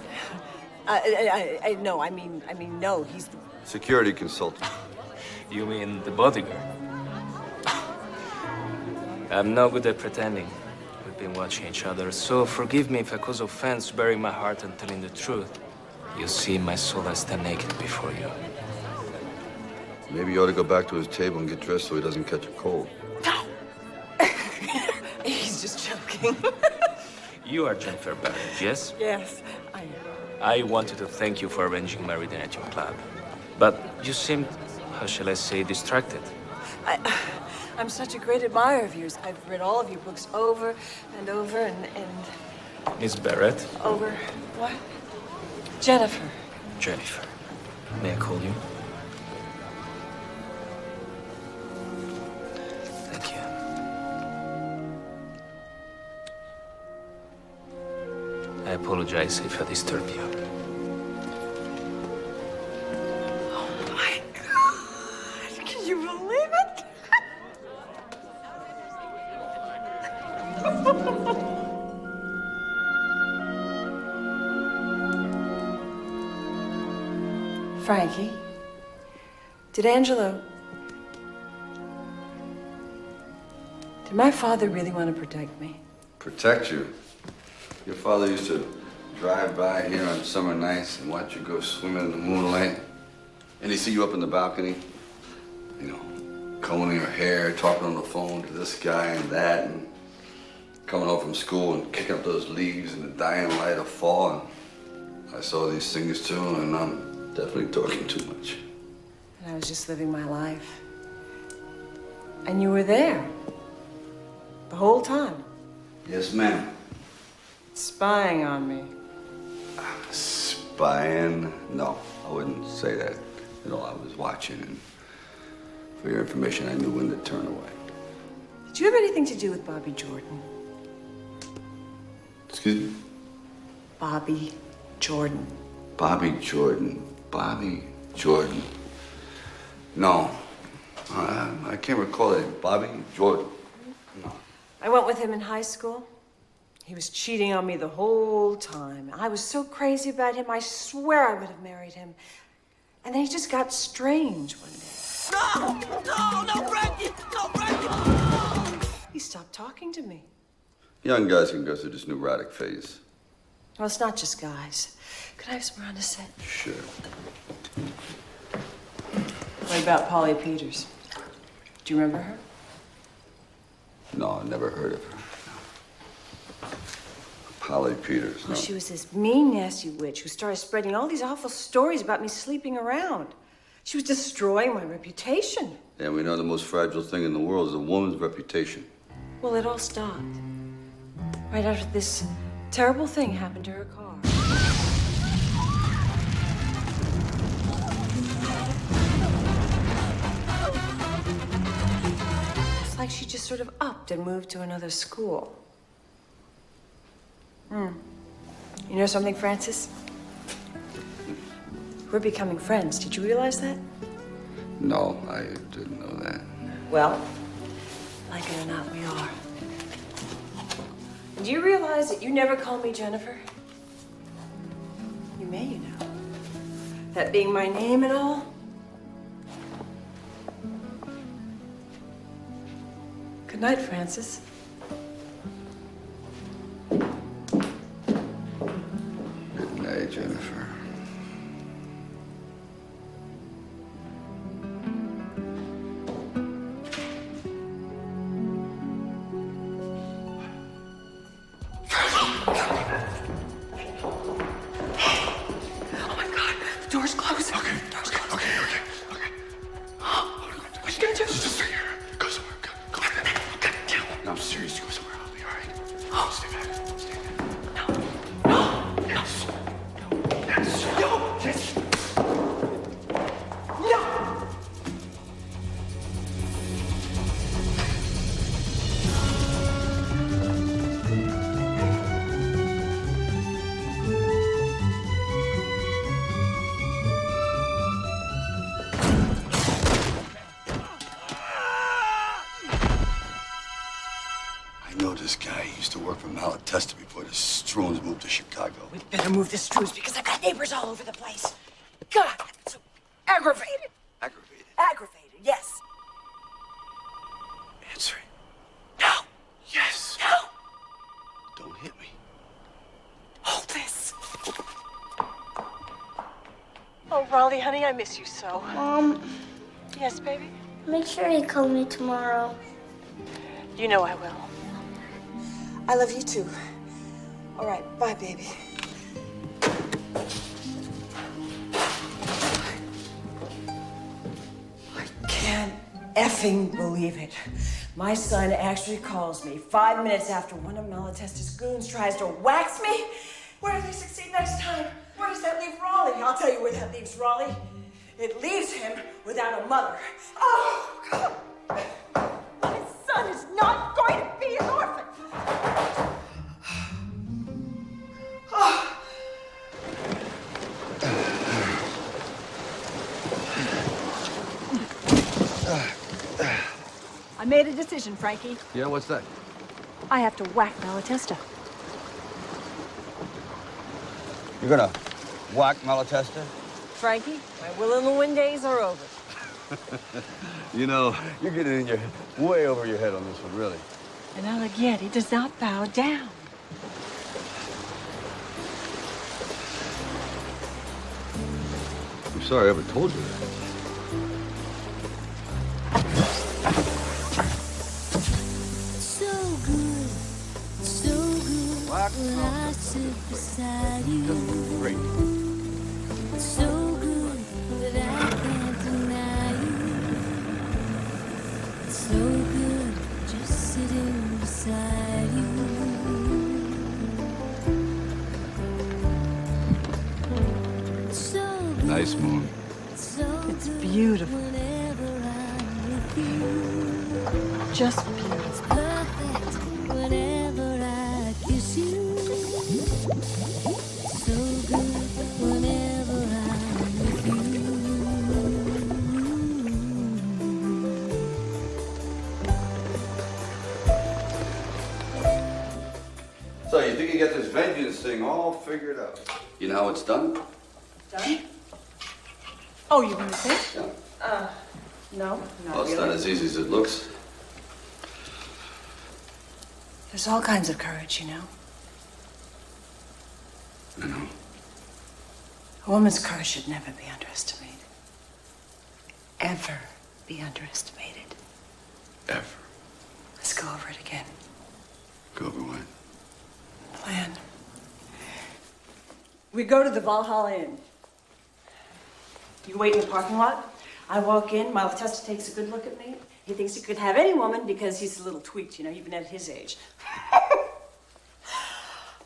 No, I mean, no. He's the... Security consultant. You mean the bodyguard? I'm no good at pretending. We've been watching each other, so forgive me if I cause offense bearing my heart and telling the truth. You see, my soul I stand naked before you. Maybe you ought to go back to his table and get dressed so he doesn't catch a cold. He's just joking. You are Jennifer Barrett, yes? Yes, I am. I wanted to thank you for arranging my reading at your club. But you seemed, how shall I say, distracted. I'm such a great admirer of yours. I've read all of your books over and over and Miss Barrett? over. What? Jennifer. Jennifer. May I call you? Thank you. I apologize if I disturb you. Oh my God! Can you believe it? Frankie, did my father really want to protect me? Protect you? Your father used to drive by here on summer nights and watch you go swimming in the moonlight. And he'd see you up in the balcony, you know, combing your hair, talking on the phone to this guy and that, and coming home from school and kicking up those leaves in the dying light of fall. And I saw these things too, and I'm definitely talking too much. And I was just living my life. And you were there. The whole time. Yes, ma'am. Spying on me. Spying? No, I wouldn't say that. You know, I was watching, and for your information, I knew when to turn away. Did you have anything to do with Bobby Jordan? Excuse me? Bobby Jordan. Bobby Jordan. Bobby Jordan. No. I can't recall it. Bobby Jordan. No. I went with him in high school. He was cheating on me the whole time. I was so crazy about him, I swear I would have married him. And then he just got strange one day. No, Frankie! No, Frankie! He stopped talking to me. Young guys can go through this neurotic phase. Well, it's not just guys. Could I have some around a set? Sure. What about Polly Peters? Do you remember her? No, I never heard of her. Polly Peters, no. Well, she was this mean, nasty witch who started spreading all these awful stories about me sleeping around. She was destroying my reputation. Yeah, we know the most fragile thing in the world is a woman's reputation. Well, it all stopped right after this terrible thing happened to her car. It's like she just sort of upped and moved to another school. You know something, Francis? We're becoming friends. Did you realize that? No, I didn't know that. Well, like it or not, we are. Do you realize that you never call me Jennifer? You may, you know. That being my name and all. Good night, Francis. Good night, Jennifer. Door's closed. Okay. Door's closed. Okay. What are you gonna do? Just stay here. Go somewhere. Go. No, I'm serious. Go somewhere. I'll be all right. Stay back. Stay back. No. Yes. Yes. No. Yes. No. I know this guy. He used to work for Malatesta before the Strones moved to Chicago. We better move the screws because I've got neighbors all over the place. God, I'm so aggravated. Aggravated? Aggravated, yes. Answer it. No. Yes. No. Don't hit me. Hold this. Oh, Raleigh, honey, I miss you so. Mom, Yes, baby? make sure you call me tomorrow. You know I will. I love you too. All right, bye, baby. I can't effing believe it. My son actually calls me 5 minutes after one of Malatesta's goons tries to wax me. Where do they succeed next time? Where does that leave Raleigh? I'll tell you where that leaves Raleigh. It leaves him without a mother. Oh, God. My son is not going to be an orphan. Oh. I made a decision, Frankie. Yeah, what's that? I have to whack Malatesta. You're gonna whack Malatesta? Frankie, my will and the wind days are over. You know, you're getting in your way over your head on this one, really. And Alighieri does not bow down. I'm sorry I ever told you that. So good when I sit beside you. Great. So good that I can't deny you. So good just sitting beside you. So good, Nice moon. so It's good beautiful. whenever I'm with you. Just beautiful. It's perfect whenever I kiss you. So good whenever I'm with you. So you think you get this vengeance thing all figured out? You know how it's done? Done? Oh, you gonna say? Yeah. No, not Well, it's really. not as easy as it looks. There's all kinds of courage, you know. I know. A woman's courage should never be underestimated. Ever be underestimated. Ever. Let's go over it again. Go over what? Plan. We go to the Valhalla Inn. You wait in the parking lot. I walk in. Malatesta takes a good look at me. He thinks he could have any woman because he's a little tweaked, you know, even at his age.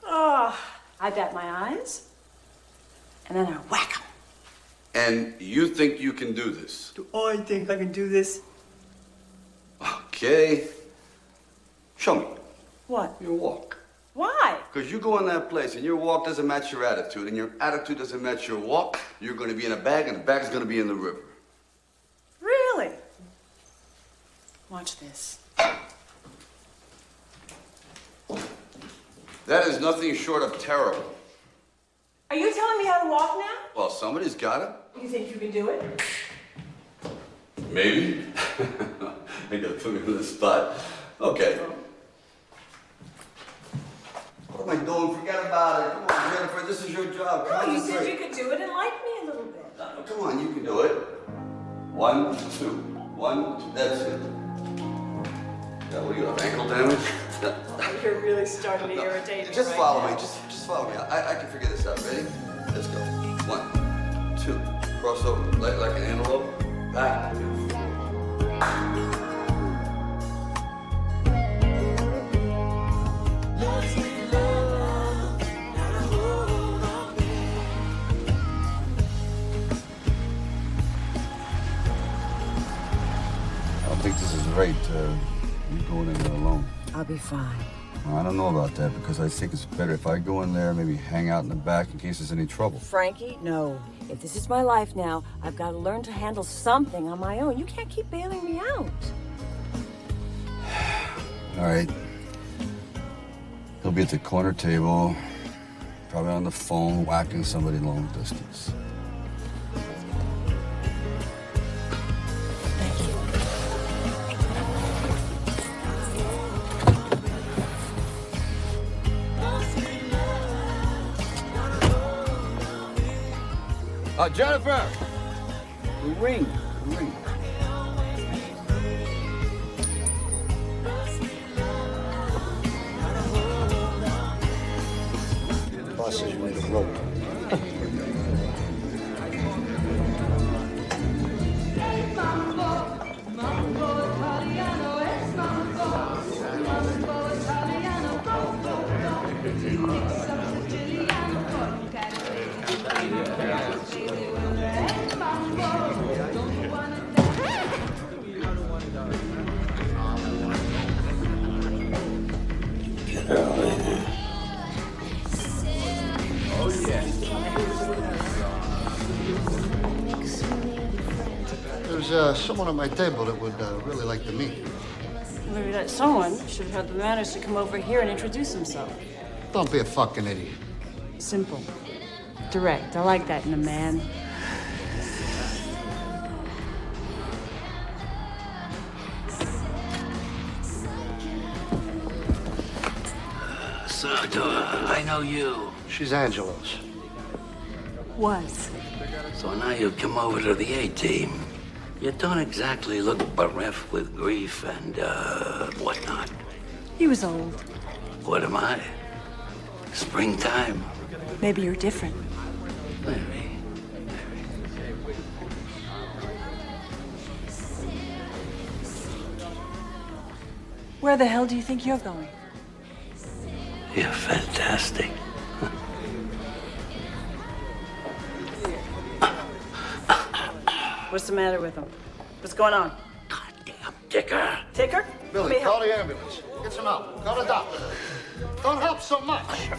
Oh, I bat my eyes, and then I whack him. And you think you can do this? Do I think I can do this? Okay. Show me. What? Your walk. Why? Because you go in that place and your walk doesn't match your attitude, and your attitude doesn't match your walk, you're going to be in a bag, and the bag's going to be in the river. Really? Watch this. That is nothing short of terrible. Are you telling me how to walk now? Well, somebody's got it. You think you can do it? Maybe. They gotta put me on the spot. Okay. What am I doing? Forget about it. Come on, Jennifer, this is your job. No, you said Concentrate. you could do it and like me a little bit. Come on, you can do it. 1, 2. 1, 2. That's it. Yeah, what do you have, ankle damage? You're really starting to irritate me. Just right follow now. me. Just follow me. I can figure this out. Ready? Let's go. 1, 2. Cross over like an antelope. Back. I don't think this is right. You going in there alone. I'll be fine. Well, I don't know about that because I think it's better if I go in there, maybe hang out in the back in case there's any trouble. Frankie, no. If this is my life now, I've got to learn to handle something on my own. You can't keep bailing me out. All right. He'll be at the corner table, probably on the phone, whacking somebody long distance. Jennifer! The ring. Boss says you need a rope. There's someone at my table that would really like to meet you. Maybe that someone should have had the manners to come over here and introduce himself. Don't be a fucking idiot. Simple. Direct. I like that in a man. So, I know you. She's Angelo's. Was. So now you've come over to the A-team. You don't exactly look bereft with grief and, whatnot. He was old. What am I? Springtime? Maybe you're different. Maybe. Where the hell do you think you're going? You're fantastic. What's the matter with him? What's going on? Dicker. Ticker? Billy, call the ambulance. Get some help. Call a doctor. Don't help so much.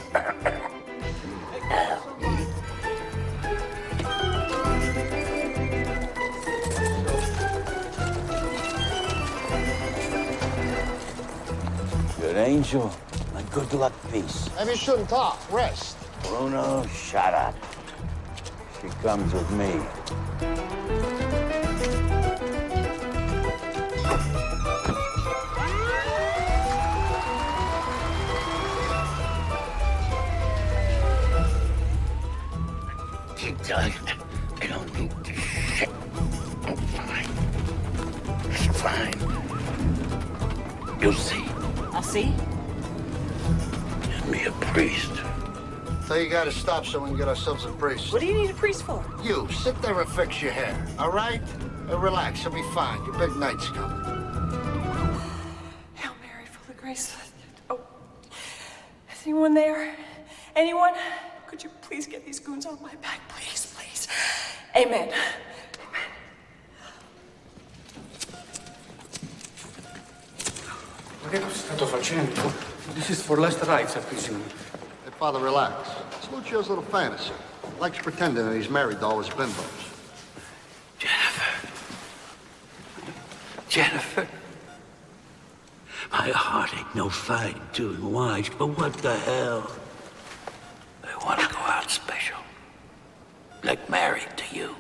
You're an angel, like good luck piece. Maybe you shouldn't talk. Rest. Bruno, shut up. She comes with me. Doug, I don't need shit. I'm fine. It's fine. You'll see. I'll see. Get me a priest. So you gotta stop so we can get ourselves a priest. What do you need a priest for? You, sit there and fix your hair, all right? Relax, you'll be fine. Your big night's coming. Hail Mary, full of grace. Oh, is anyone there? Anyone? Could you please get these goons on my back, please, please? Amen. Ma che cosa state facendo? This is for last rites, I presume. Hey, Father, relax. It's Lucio's little fantasy. He likes pretending that he's married to all his bimbos. Jennifer. My heart ain't no fine doing wise, but what the hell? I want to go out special. Like married to you.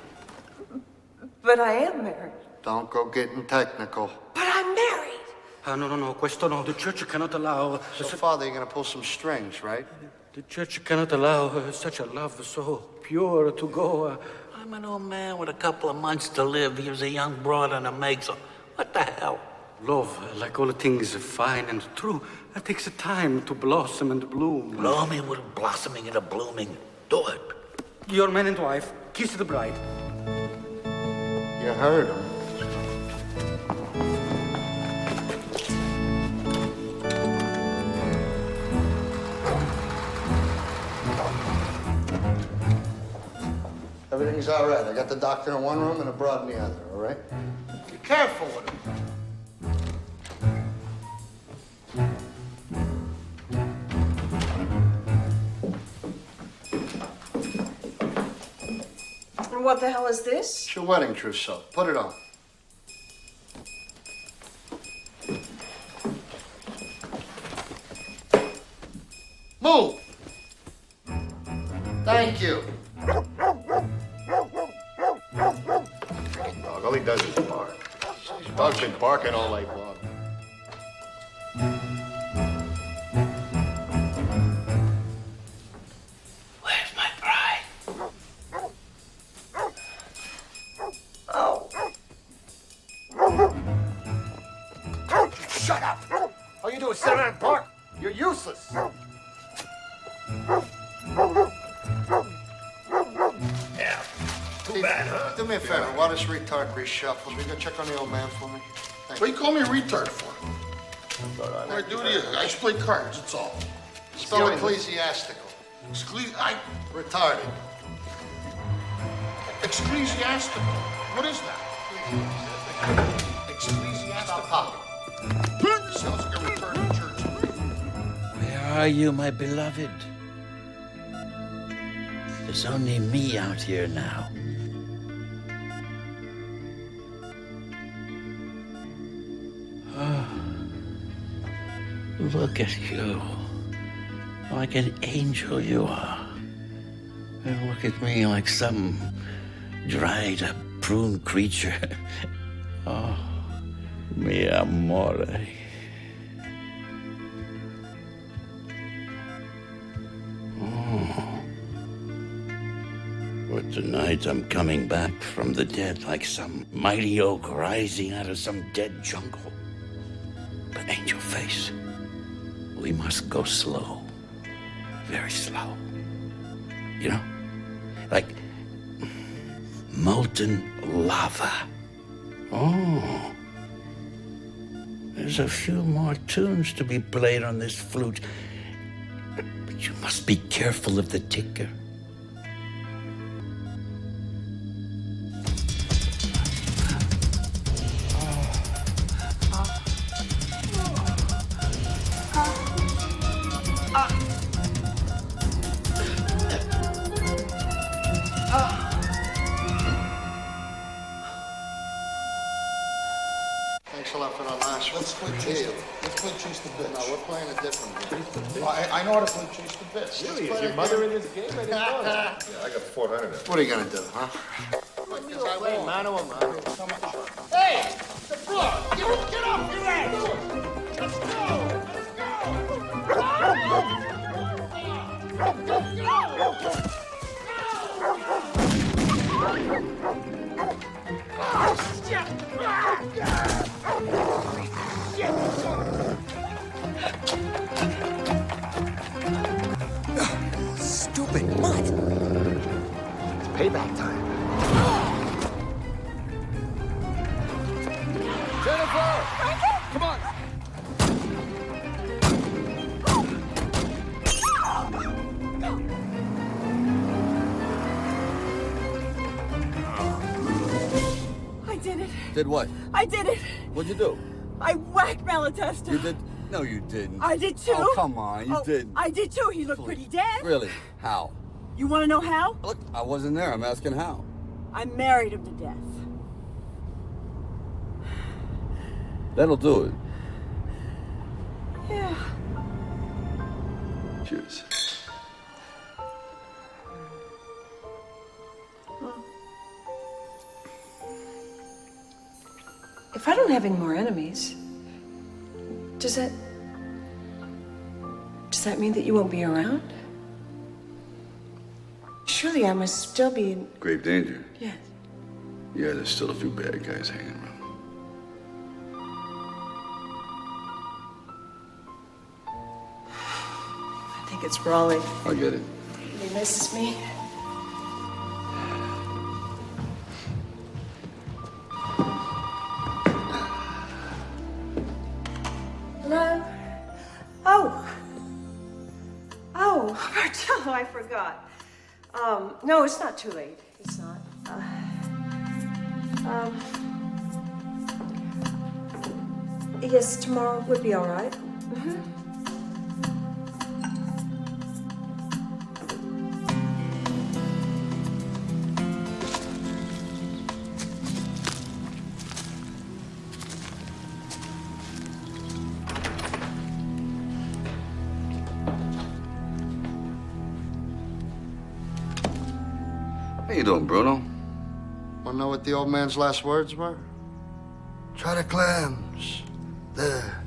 But I am married. Don't go getting technical. But I'm married. No, questo no. The church cannot allow... So, Father, you're gonna pull some strings, right? The church cannot allow such a love so pure to go... I'm an old man with a couple of months to live. Here's a young broad on a make, so what the hell? Love, like all things fine and true, that takes a time to blossom and bloom. Blooming with blossoming and a blooming. Do it. Your man and wife, kiss the bride. You heard him. Everything's all right. I got the doctor in one room and a broad in the other, all right? Be careful with him. And what the hell is this? It's your wedding trousseau. Put it on. Move! Thank you. Freaking dog. All he does is bark. His dog's been barking all night long. Where's my bride? Oh. Shut up! All you do is sit around and bark. You're useless. Yeah. Too bad, huh? Do me a favor. While this retard reshuffles, will you go check on the old man for me? Thank What do you call me a retard for? My duty is I just play cards, that's all. Spell ecclesiastical. Retarded. Ecclesiastical. What is that? Ecclesiastical. Sounds like a retarded church. Where are you, my beloved? There's only me out here now. Oh, look at you. Like an angel you are. And look at me like some dried up prune creature. Oh, mi amore. Oh. But tonight I'm coming back from the dead like some mighty oak rising out of some dead jungle. But Angel Face, we must go slow. Very slow. You know? Like molten lava. Oh. There's a few more tunes to be played on this flute. But you must be careful of the ticker. Thanks a lot for that last one. Let's play the bitch. No, we're playing it differently. I know how to play chase the bitch. Really? Let's Is play your it mother again. in this game? I didn't know that. Yeah, I got 400 of it. What are you gonna do, huh? Play mano a mano. Hey! The floor! Get off your ass! Let's go! Stupid mutt. It's payback time. Jennifer! Come on! I did it. Did what? I did it. What'd you do? I whacked Malatesta. You did? No, you didn't. I did too. Oh, come on, you didn't. I did too. He looked pretty dead. Really? How? You want to know how? Look, I wasn't there. I'm asking how. I married him to death. That'll do it. Yeah. Cheers. If I don't have any more enemies, does that mean that you won't be around? Surely I must still be in... Grave danger. Yes. Yeah, there's still a few bad guys hanging around. I think it's Raleigh. I get it. He misses me. Hello? Oh, Martello, I forgot. No, it's not too late. It's not. Yes, tomorrow would be all right. How you doing, Bruno? Wanna know what the old man's last words were? Try the clams. They're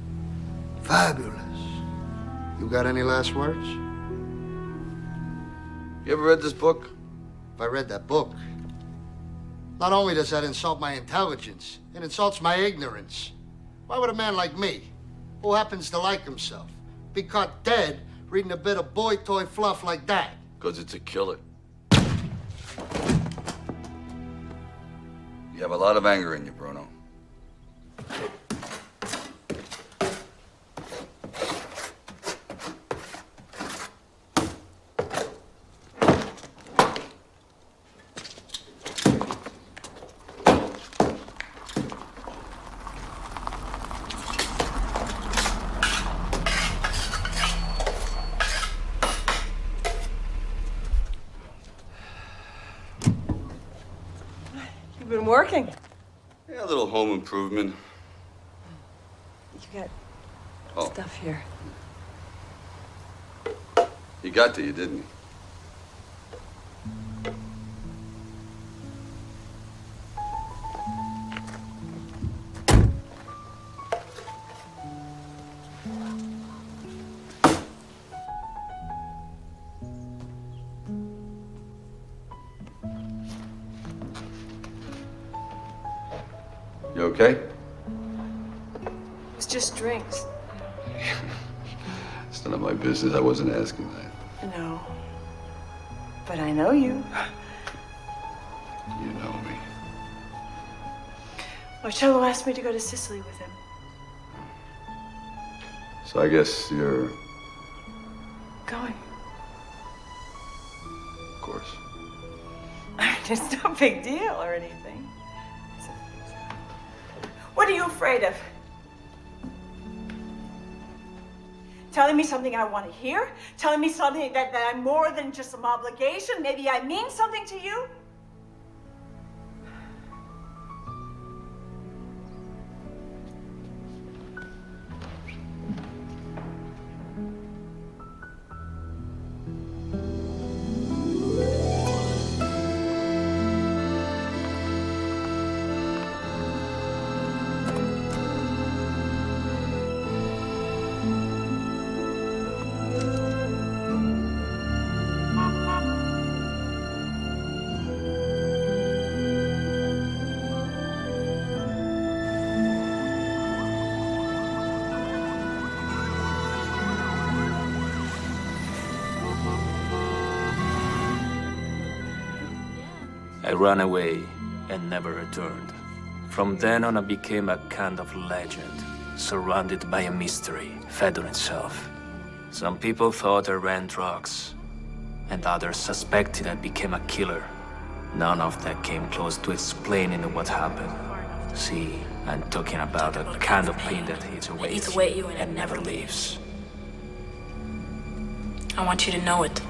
fabulous. You got any last words? You ever read this book? If I read that book, not only does that insult my intelligence, it insults my ignorance. Why would a man like me, who happens to like himself, be caught dead reading a bit of boy toy fluff like that? Because it's a killer. You have a lot of anger in you, Bruno. Been working. Yeah, a little home improvement. You got stuff here. You got to you, didn't you? You okay? It's just drinks. It's none of my business. I wasn't asking that. No. But I know you. You know me. Marcello asked me to go to Sicily with him. So I guess you're... Going. Of course. It's no big deal or anything. What are you afraid of? Telling me something I want to hear? Telling me something that I'm more than just some obligation? Maybe I mean something to you? I ran away and never returned. From then on, I became a kind of legend, surrounded by a mystery, fed on itself. Some people thought I ran drugs, and others suspected I became a killer. None of that came close to explaining what happened. See, I'm talking about a kind of pain that eats away at you and never leaves. I want you to know it.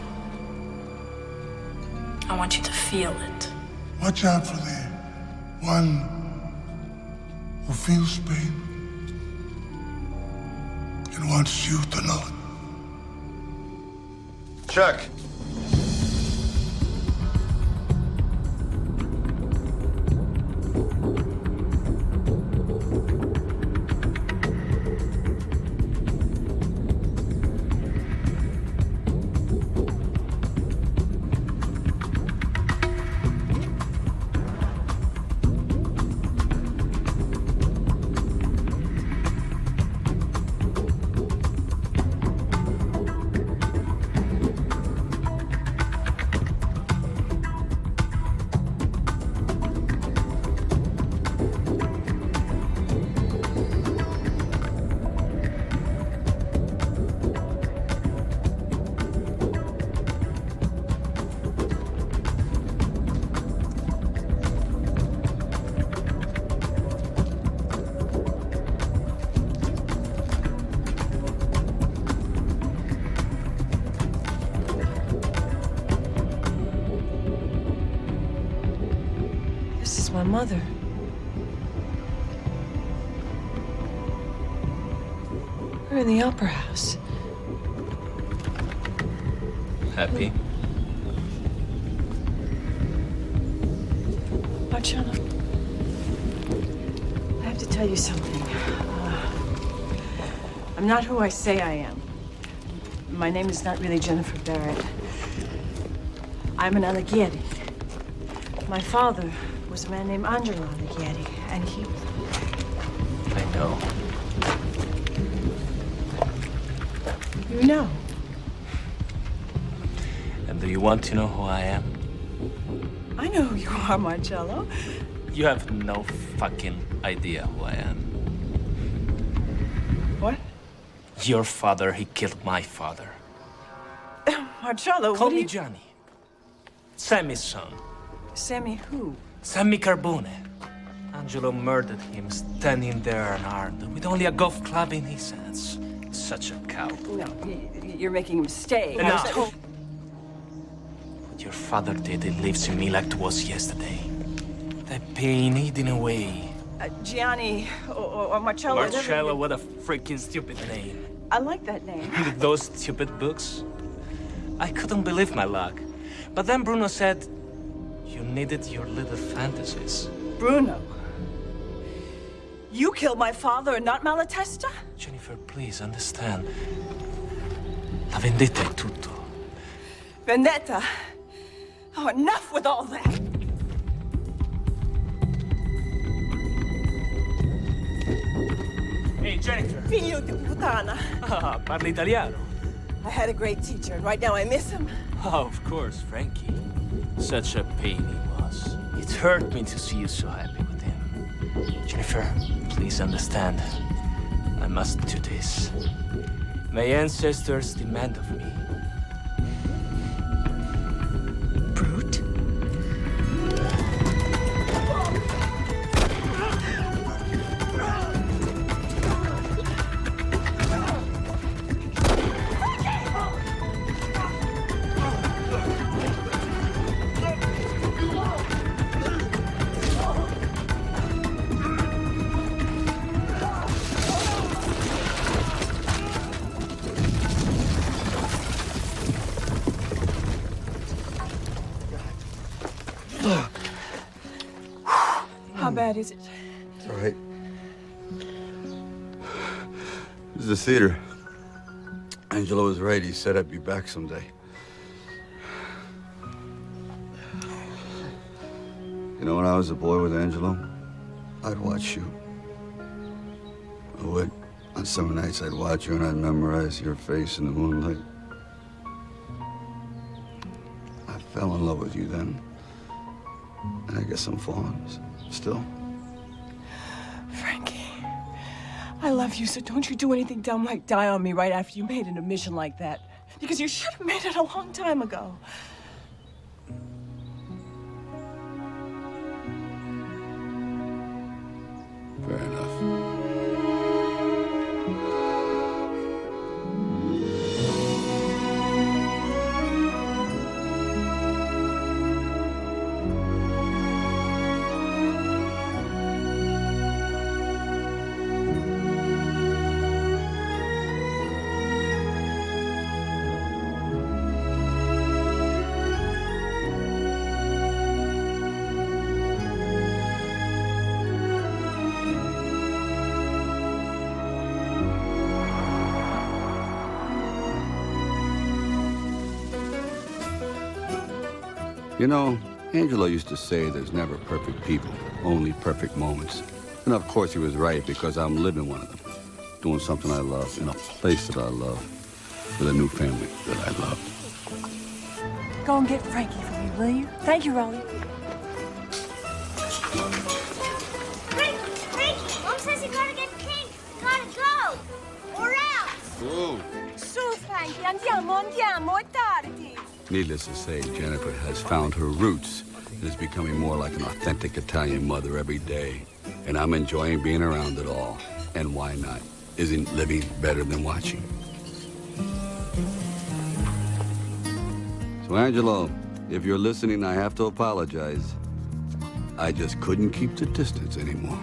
I want you to feel it. Watch out for the one who feels pain and wants you to know it. Chuck. My mother. We're in the opera house. Happy? Marcello, I have to tell you something. I'm not who I say I am. My name is not really Jennifer Barrett. I'm an Alighieri. My father was a man named Angelo Alighieri, and he... I know. You know? And do you want to know who I am? I know who you are, Marcello. You have no fucking idea who I am. What? Your father, he killed my father. Marcello, Call what me Johnny. Sammy's son. Sammy who? Sammy Carbone. Angelo murdered him standing there unarmed, with only a golf club in his hands. Such a coward. No, you're making a mistake. Enough. What your father did, it lives in me like it was yesterday. That pain eating away. Gianni or Marcello. Marcello, what a freaking stupid name. I like that name. With those stupid books. I couldn't believe my luck. But then Bruno said, you needed your little fantasies. Bruno? You killed my father and not Malatesta? Jennifer, please understand. La vendetta è tutto. Vendetta? Oh, enough with all that! Hey, Jennifer. Figlio di puttana. Ah, parli italiano. I had a great teacher, and right now I miss him. Oh, of course, Frankie. Such a pain he was. It hurt me to see you so happy with him. Jennifer, please understand. I must do this. My ancestors demand of me. Brute. How bad is it? It's all right. This is the theater. Angelo was right. He said I'd be back someday. You know, when I was a boy with Angelo, I'd watch you. I would. On summer nights, I'd watch you and I'd memorize your face in the moonlight. I fell in love with you then. And I guess some fawns. Still. Frankie, I love you, so don't you do anything dumb like die on me right after you made an admission like that. Because you should have made it a long time ago. Fair enough. You know, Angelo used to say there's never perfect people, only perfect moments. And of course he was right, because I'm living one of them. Doing something I love, in a place that I love, with a new family that I love. Go and get Frankie for me, will you? Thank you, Rolly. Frankie, Mom says you gotta get pink. You gotta go. Or else. Ooh. Su, Frankie, andiamo, è tardi. Needless to say, Jennifer has found her roots and is becoming more like an authentic Italian mother every day. And I'm enjoying being around it all. And why not? Isn't living better than watching? So, Angelo, if you're listening, I have to apologize. I just couldn't keep the distance anymore.